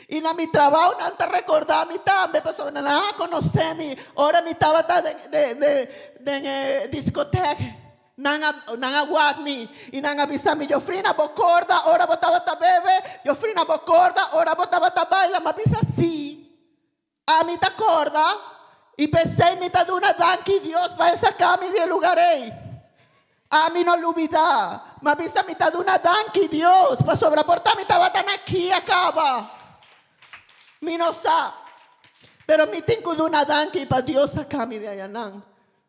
Y na mi trabajo no te recordar mi también para sobre nada conocerme. Ahora mi estaba de discoteca. Nanga walk me y nanga avisarme yo frina bocorda ahora botaba ta bebe yo frina bocorda ahora botaba ta baila me avisa así a mí te acorda y pensé me te da una danqui Dios para sacarme del lugar ahí a mí no lo olvida me avisa me te da una danqui Dios para sobreportar me estaba tan aquí acaba mi no sabe pero me tengo de una danqui para Dios sacarme de Ayanán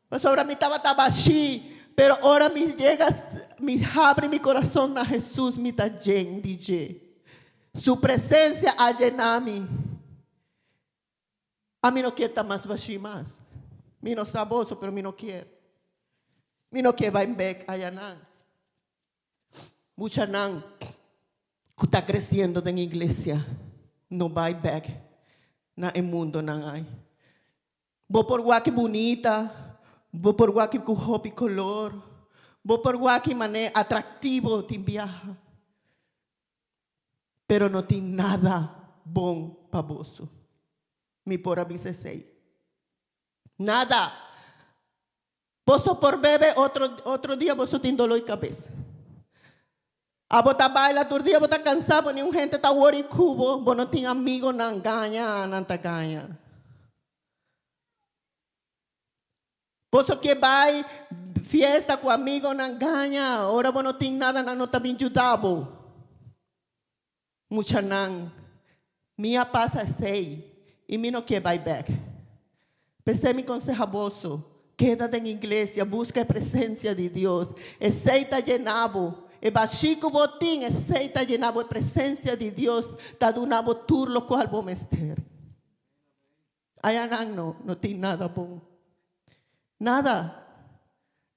para sobre me estaba así. Pero ahora me llega, me abre mi corazón a Jesús, me está lleno de su presencia ha llenado a mí. A mí no quiero estar más baixo más. Me no saboso, pero me no quiero. Me no quiero ir back allá nan. Mucha nan que está creciendo en la iglesia no va back na el mundo nan hay. Vos por guaque bonita. Vou por guaque com roupa e color. Vou por guaque mané atrativo te viaja. Pero não tem nada bom para você. Me por avisei. Nada. Você por bebe outro dia você tem dor de cabeça. A botar baila outro dia você cansado, nenhum gente tá worry cubo, você não tem amigo não ganha, não tá ganha. Você que vai fiesta com amigo não ganha, agora você não tem nada, não está bem ajudado. Muita não. Minha passa sei, e me não quer vai back. Pensei me aconselha você, queda na igreja, busca a presença de Deus, aceita llenabo, e baxico botim, aceita llenabo a presença de Deus, tá donando tudo lo qual vou mestre. Aí não tem nada bom. Nada,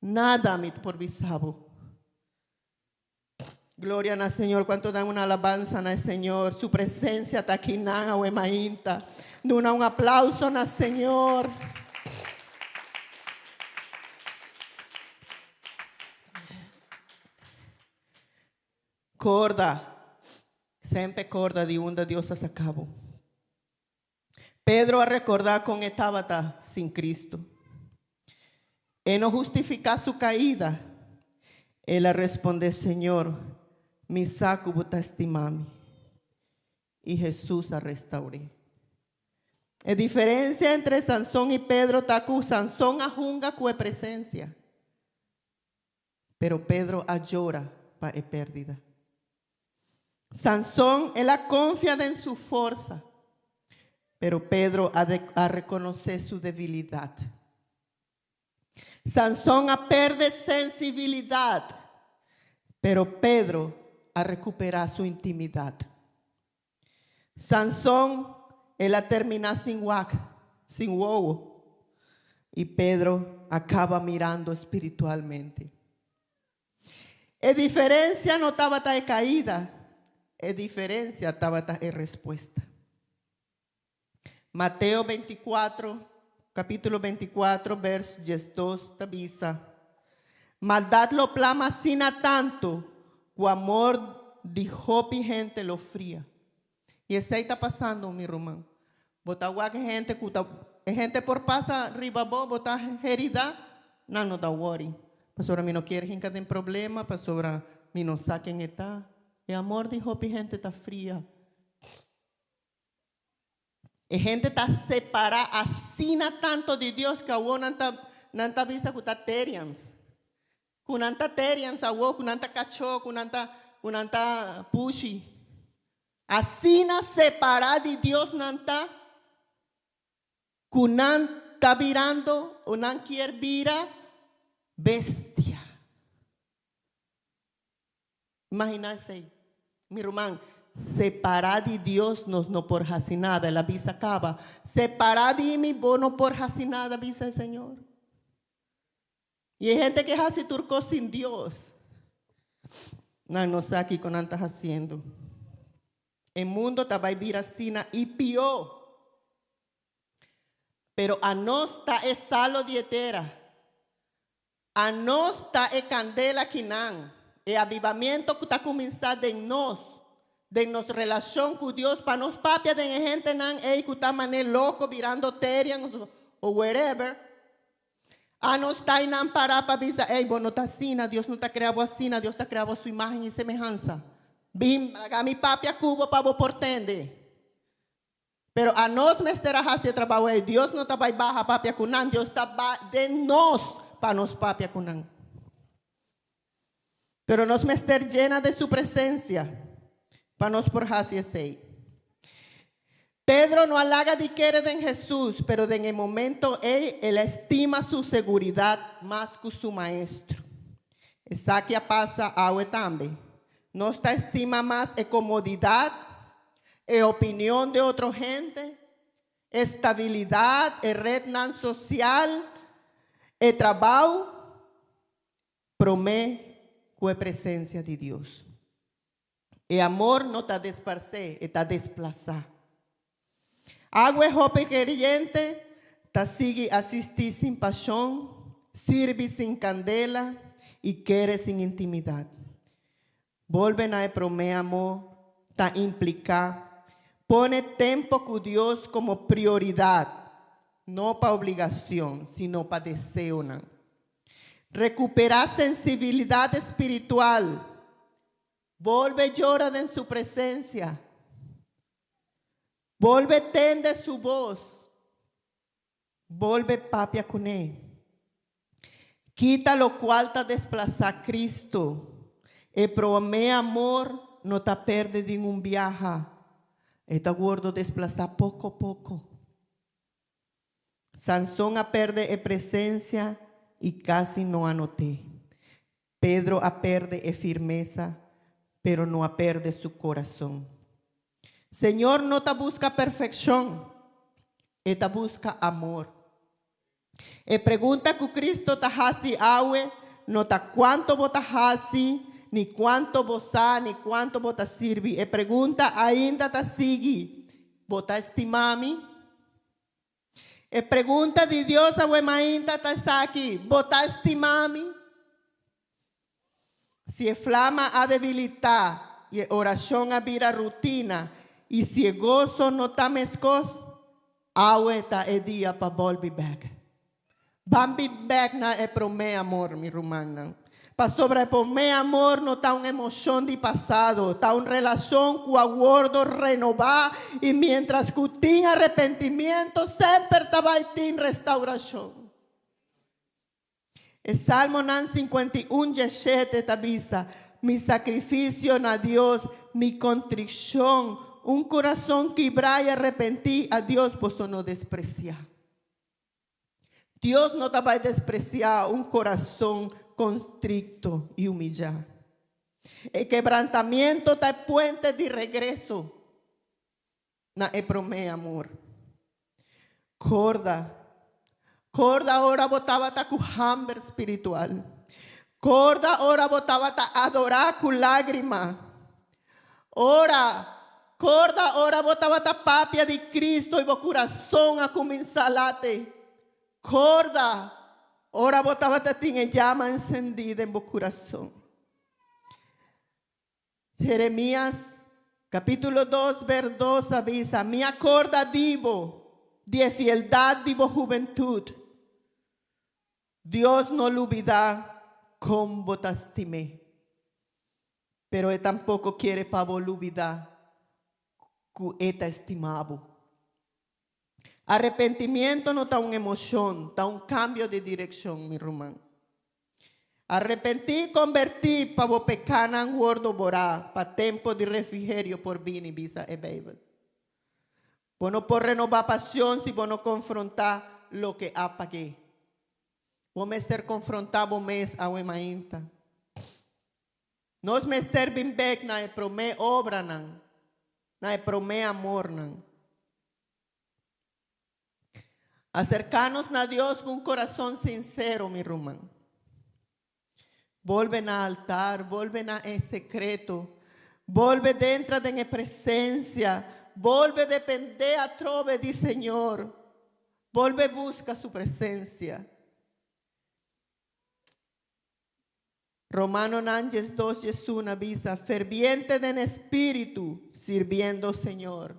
nada me por visabo. Gloria al Señor, cuánto dan una alabanza al Señor, su presencia está aquí, nada o emainta. Duna un aplauso al Señor. Corda, siempre corda de onda Dios a cabo. Pedro a recordar con Tabata sin Cristo. Él no justifica su caída. Él responde, Señor, mi saco bota estimame. Y Jesús a restauré. La diferencia entre Sansón y Pedro está que Sansón ajunga con presencia. Pero Pedro llora para pérdida. Sansón, él confía en su fuerza. Pero Pedro a reconocer su debilidad. Sansón a perder sensibilidad, pero Pedro a recuperar su intimidad. Sansón, él a terminar sin huevo, y Pedro acaba mirando espiritualmente. La diferencia no estaba de caída, la diferencia estaba de respuesta. Mateo 24. Capítulo 24, verso 12, tabisa. Maldad lo plama sina tanto, o amor de hopi gente lo fría. Y ese ahí está pasando, mi román. Bota agua que gente por pasa arriba bo, bota herida, no da worry. Pastora, mí no quiere gente en problema, pastora, mí no saquen está. El amor de hopi gente está fría. La gente está separada, asina tanto de Dios que agua no está vista con terians. Con terians, agua, con cacho, con pushi. Asina separada de Dios no está. Con está virando, o no quiere vira, bestia. Imagínense, mi hermano, separad de Dios nos no por nada, la visa acaba. Separad de mí, vos no por nada, visa el Señor. Y hay gente que hace turco sin Dios. No sé aquí con antas haciendo. El mundo te va a vivir así y peor. Pero a nós está el salo de etera. A nós está el candela que nan. El avivamiento que está comenzando en nós. De nuestra relación con Dios. Para nos papia de gente nan. Que está mané loco virando terian o wherever. A nós está en parar para avisar. Vos no está así. Dios no está creado así. Dios está creado a su imagen y semejanza. Bim, haga mi papia cubo para vos portende. Pero a nós me estará haciendo trabajo. Dios no está baja papia cunan. Dios está de nos para nos papia cunan. Pero nos me estar llena de su presencia. Para nos por hacer. Pedro no halaga de querer en Jesús. Pero en el momento él estima su seguridad más que su maestro. Esa que pasa agua también. No está estima más comodidad. Opinión de otra gente, estabilidad, red social, trabajo, promete con presencia de Dios. El amor no está desparcer, está desplazar. Agua jope creyente, está sigue asistir sin pasión, sirve sin candela y quiere sin intimidad. Volven a promete amor, está implicar. Pone tiempo con Dios como prioridad, no para obligación, sino para deseo. Recuperar sensibilidad espiritual. Vuelve llorar en su presencia. Vuelve tende su voz. Vuelve papia con él. Quita lo cual te desplaza a Cristo. El promete amor no te perde de un viaje. Está gordo desplazar poco a poco. Sansón a perde presencia y casi no anoté. Pedro a perde firmeza, pero no a perde su corazón. Señor no te busca perfección, te busca amor. Pregunta que Cristo te hace agua, no te cuánto vos te hace, ni cuánto vos ni cuánto vos te sirve. Pregunta ainda te sigue. Vos te estimami. Pregunta de Dios a ainda te aquí. Vos te estimami. Si flama a debilitar y oración a vira rutina y si el gozo no está mescos, agua está el día para volver back. Bambi back na promete amor, mi rumana. Para sobreponer amor no está una emoción de pasado, está una relación con acuerdo renovar y mientras que tiene arrepentimiento siempre va a tener restauración. El Salmo 51, 17 te avisa, mi sacrificio a Dios, mi contrición, un corazón quebrado y arrepentí a Dios, pues no despreciar. Dios no te va a despreciar un corazón constricto y humillado. El quebrantamiento está puente de regreso. Na promete amor. Corda ahora botaba ta cu hambre espiritual. Corda ahora botaba ta adorar con lágrima. Corda ahora botaba ta papia de Cristo y bo corazón a comenzar late. Corda ora botaba tiene llama encendida en vuestro corazón. Jeremías capítulo 2 vers 2 avisa, me acorda divo de fieldad divo juventud. Dios no lo olvida como botastimé. Pero él tampoco quiere para vos olvidar que está estimado. Arrepentimiento no está una emoción, está un cambio de dirección, mi román. Arrepentir, convertir, para vos pecar en gordo borá, para tiempo de refrigerio por bien y visa e baby. Vos no por renovar pasión si vos no confrontar lo que apagué. Vos me estar confrontado mes a uemainta. Nos me estar bin back na promé obra nan. na promé amor, nan. Acercarnos a Dios con un corazón sincero, mi hermano. Volve na altar, volve na em secreto, volve dentro da minha presença, volve depender a trove do Senhor, volve busca sua presença. Romano 2:1 avisa, ferviente en espíritu, sirviendo al Señor.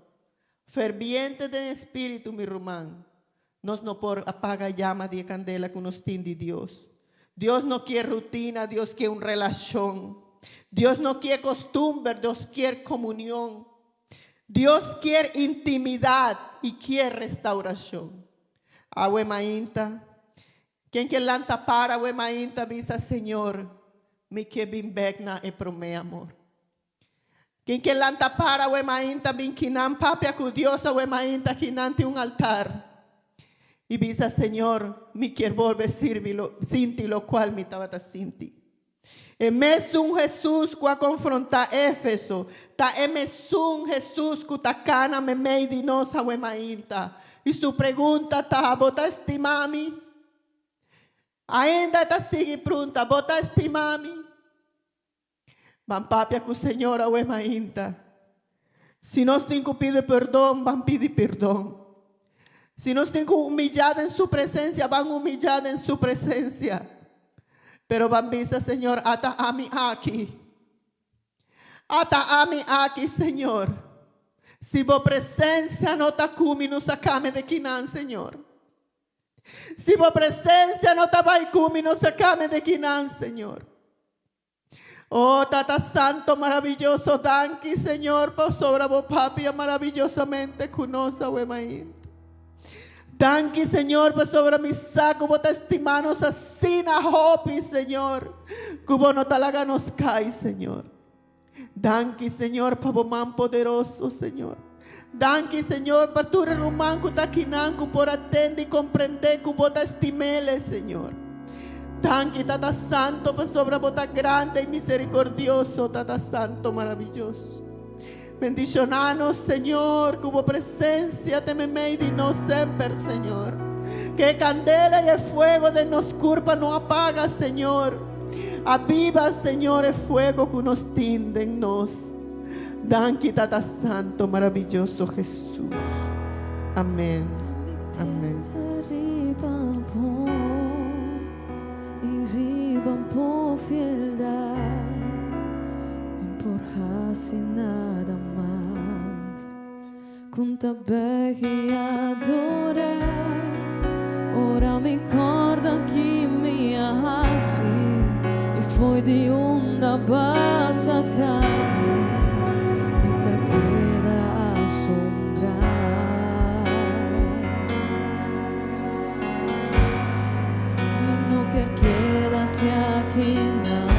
Ferviente en espíritu, mi hermano. Nos no por apaga llama de candela que nos tiene de Dios. Dios no quiere rutina, Dios quiere una relación. Dios no quiere costumbre, Dios quiere comunión. Dios quiere intimidad y quiere restauración. Awe mainta. Quem que lanta para awe mainta visa Señor, me que bim begna e promé amor. Quem que lanta para awe mainta bim kinam papia cu Dios awe mainta kinante un altar. E visa Señor, me quer volver servilo, sinti lo cual me estaba sinti. E mesmo Jesus que a confrontar Éfeso, tá é mesmo Jesus que tá cana me meio de nós awe mainta. E sua pergunta tá, bota estimami? Ainda está assim pronta, bota estimami? Van papia com o Senhor awe mainta. Se nós temos pedido perdão, van pedir perdão. Se nós temos humilhado em sua presença, van humilhado em sua presença. Pero van dizer, Senhor, ata a mim aqui. Ata a mim aqui, Senhor. Se vo presença não está comigo, nos sacame de Quinan, Senhor. Se vo presença não está vai comigo, nos sacame de Quinan, Senhor. Oh, Tata Santo, maravilloso, danke, Senhor, por sobre vos, papi, maravillosamente conosco, wemain. Danke, Senhor, por sobre mi saco, vos testimanos así na hopi, Senhor. Cubo no talaga nos cae, Senhor. Danke, Senhor, por vos man poderoso, Senhor. Danke, Senhor, por tu rumanco taquinanco, por atender y comprender que vos estimele, Senhor. Danke, Tata Santo, por sobre vos grande y misericordioso, Tata Santo, maravilloso. Bendicionanos, Senhor, que a presença te me meio de nós sempre, Senhor. Que candela e fogo de nos curva não apaga, Senhor. Aviva, Senhor, o fogo que nos tinde em nós. Danke, Tata Santo, maravilhoso Jesus. Amém. Amém. Sin nada más, con te y adorar. Ora mi corda que me así e foi de onda passa caminho, me te queda asombrar. Me no quer quédate aqui nada.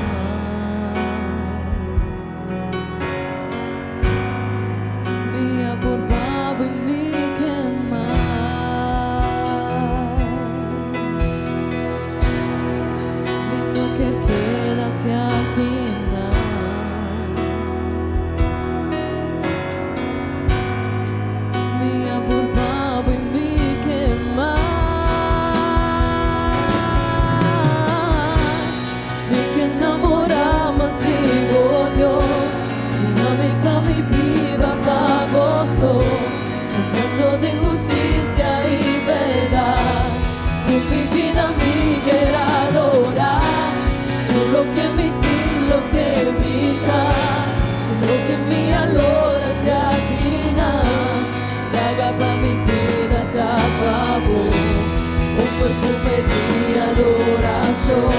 Perfume de adoración,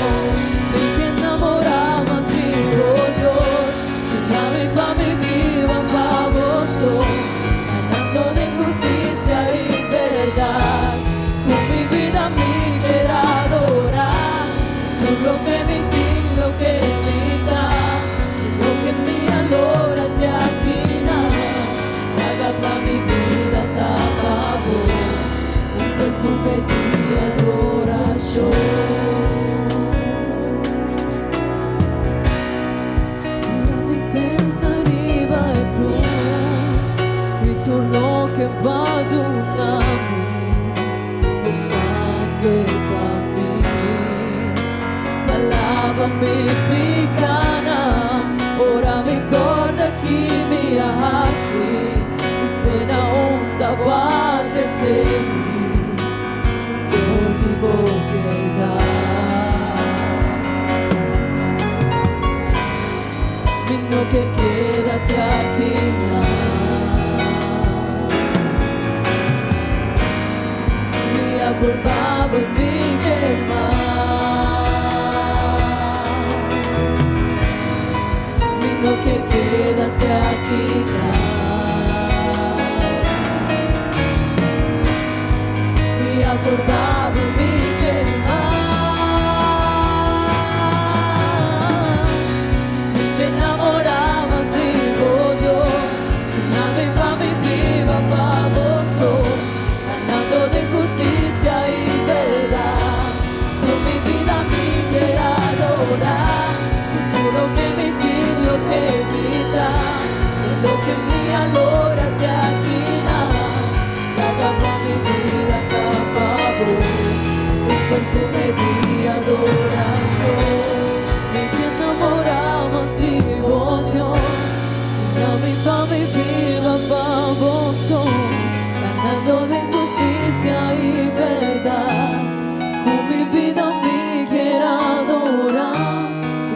y que enamoraba así, oh Dios, llame pa' mi viva pa' vos, andando de justicia y verdad, con mi vida me quiero adorar, solo que me di lo que mi picana, ora mi corda chi mi hasi, te na onda guarda semi, torni bocchierda. Minno che quédate aquí por Pablo Miguel no quiero quédate aquí me por Pablo Miguel te enamorabas y odio sin la misma mi viva baboso ganando de justicia y verdad, con mi vida mi quiero adorar, tú lo que me tienes, lo que me da, lo que me alora te aquina, capa mi vida, capa un perfume de adoración, me que enamoramos y odio, sin la misma mi vida baboso, ganando de justicia y verdad, con mi vida me quiero adorar,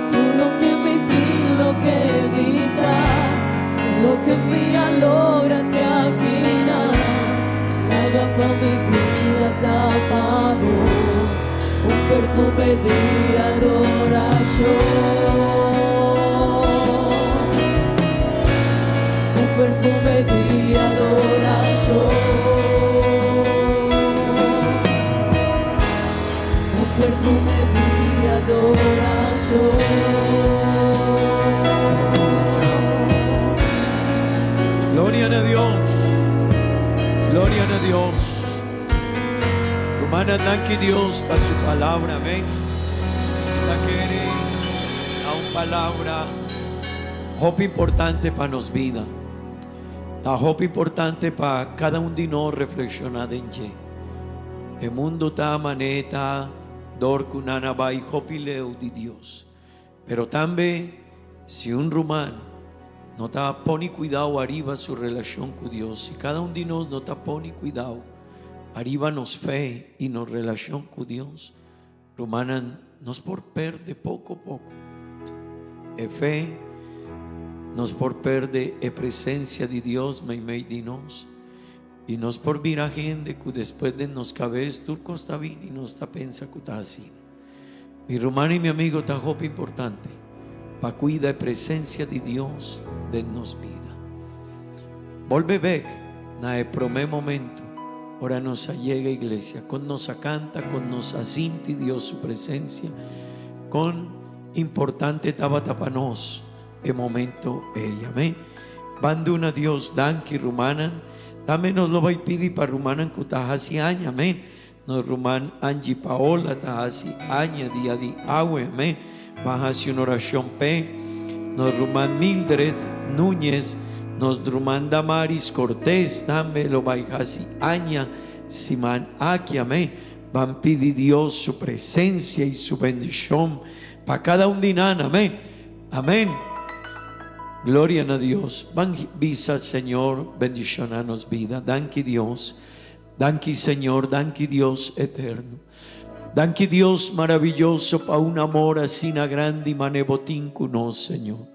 tú lo que me di, lo que me da, lo que me alogra te aquina, la gamba mi vida tapado, un perfume de adoración, un perfume de adoración. Perfume de adoración. Gloria a Dios. Gloria a Dios. Romana, danke Dios por su palabra. Amén. La quiere a una palabra. Hope importante para nos vida. La hope importante para cada uno de nosotros reflexionar en ella. El mundo está maneta. Dor kunana bai hopileu de Dios. Pero también si un rumano no está poni cuidado arriba su relación con Dios, si cada uno de nosotros no está poni cuidado arriba nos fe y nos relación con Dios, rumana nos por perder poco a poco e fe, nos por perder e presencia de Dios me de nos. Y nos por vir a gente que después de nos cabez turco está bien y no está pensa que está así. Mi hermano y mi amigo tan hope importante para cuidar la presencia de Dios de nos vida. Volve ver na el primer momento. Ahora nos llega iglesia con nos canta, con nos asinti Dios su presencia, con importante tabata para nos el momento ella. Amén. Banduna Dios danki rumanan. También nos lo voy a pedir para Rumanan que está hace años, amén. Nos Ruman Angie Paola está hace años, día de agua, amén. Baja hacer una oración, nos Ruman Mildred Núñez, nos Ruman Damaris Cortés, también lo voy a hacer años, Simán aquí, amén. Van a pedir Dios su presencia y su bendición para cada un dinán, amén. Amén. Gloria a Dios. Van visa Señor, bendicionanos vida. Danke Dios. Danke Señor, danke Dios eterno. Danke Dios maravilloso para un amor así na grande y manebotín con nos, Señor.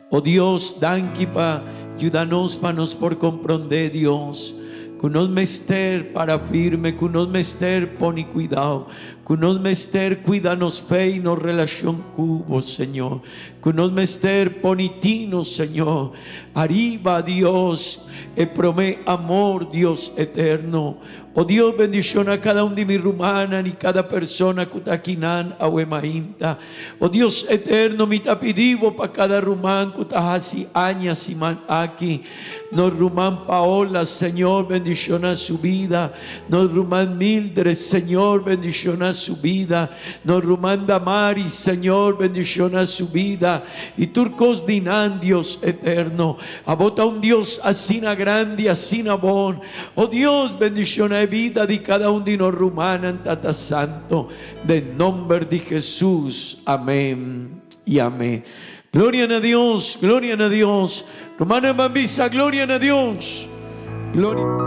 Oh Dios, danke para ayudarnos para nos por comprender Dios. Que nos mester para firme, que nos mester poni cuidado, que nos mester cuidanos fe y nos relación cubo, Señor. Que nos mester ponitino, Señor. Arriba Dios, promé amor, Dios eterno. Oh Dios, bendición a cada uno de mi rumana y cada persona que está aquí nan a Huemahinta. Oh Dios eterno, mi tapidivo para cada rumán que está así años y man aquí. Nos rumán Paola, Señor, bendición. bendición a su vida. Nos ruman Mildred, Señor, bendición a su vida. Nos ruman Damaris, Señor, bendición a su vida. Y Turcos Dinan, Dios eterno. Abota un Dios asina grande, asina bon. Oh Dios, bendición a vida de cada uno de nos rumanan, Tata Santo. De nombre de Jesús. Amén y amén. Gloria a Dios, gloria a Dios. Romana Bambisa, gloria a Dios. Gloria.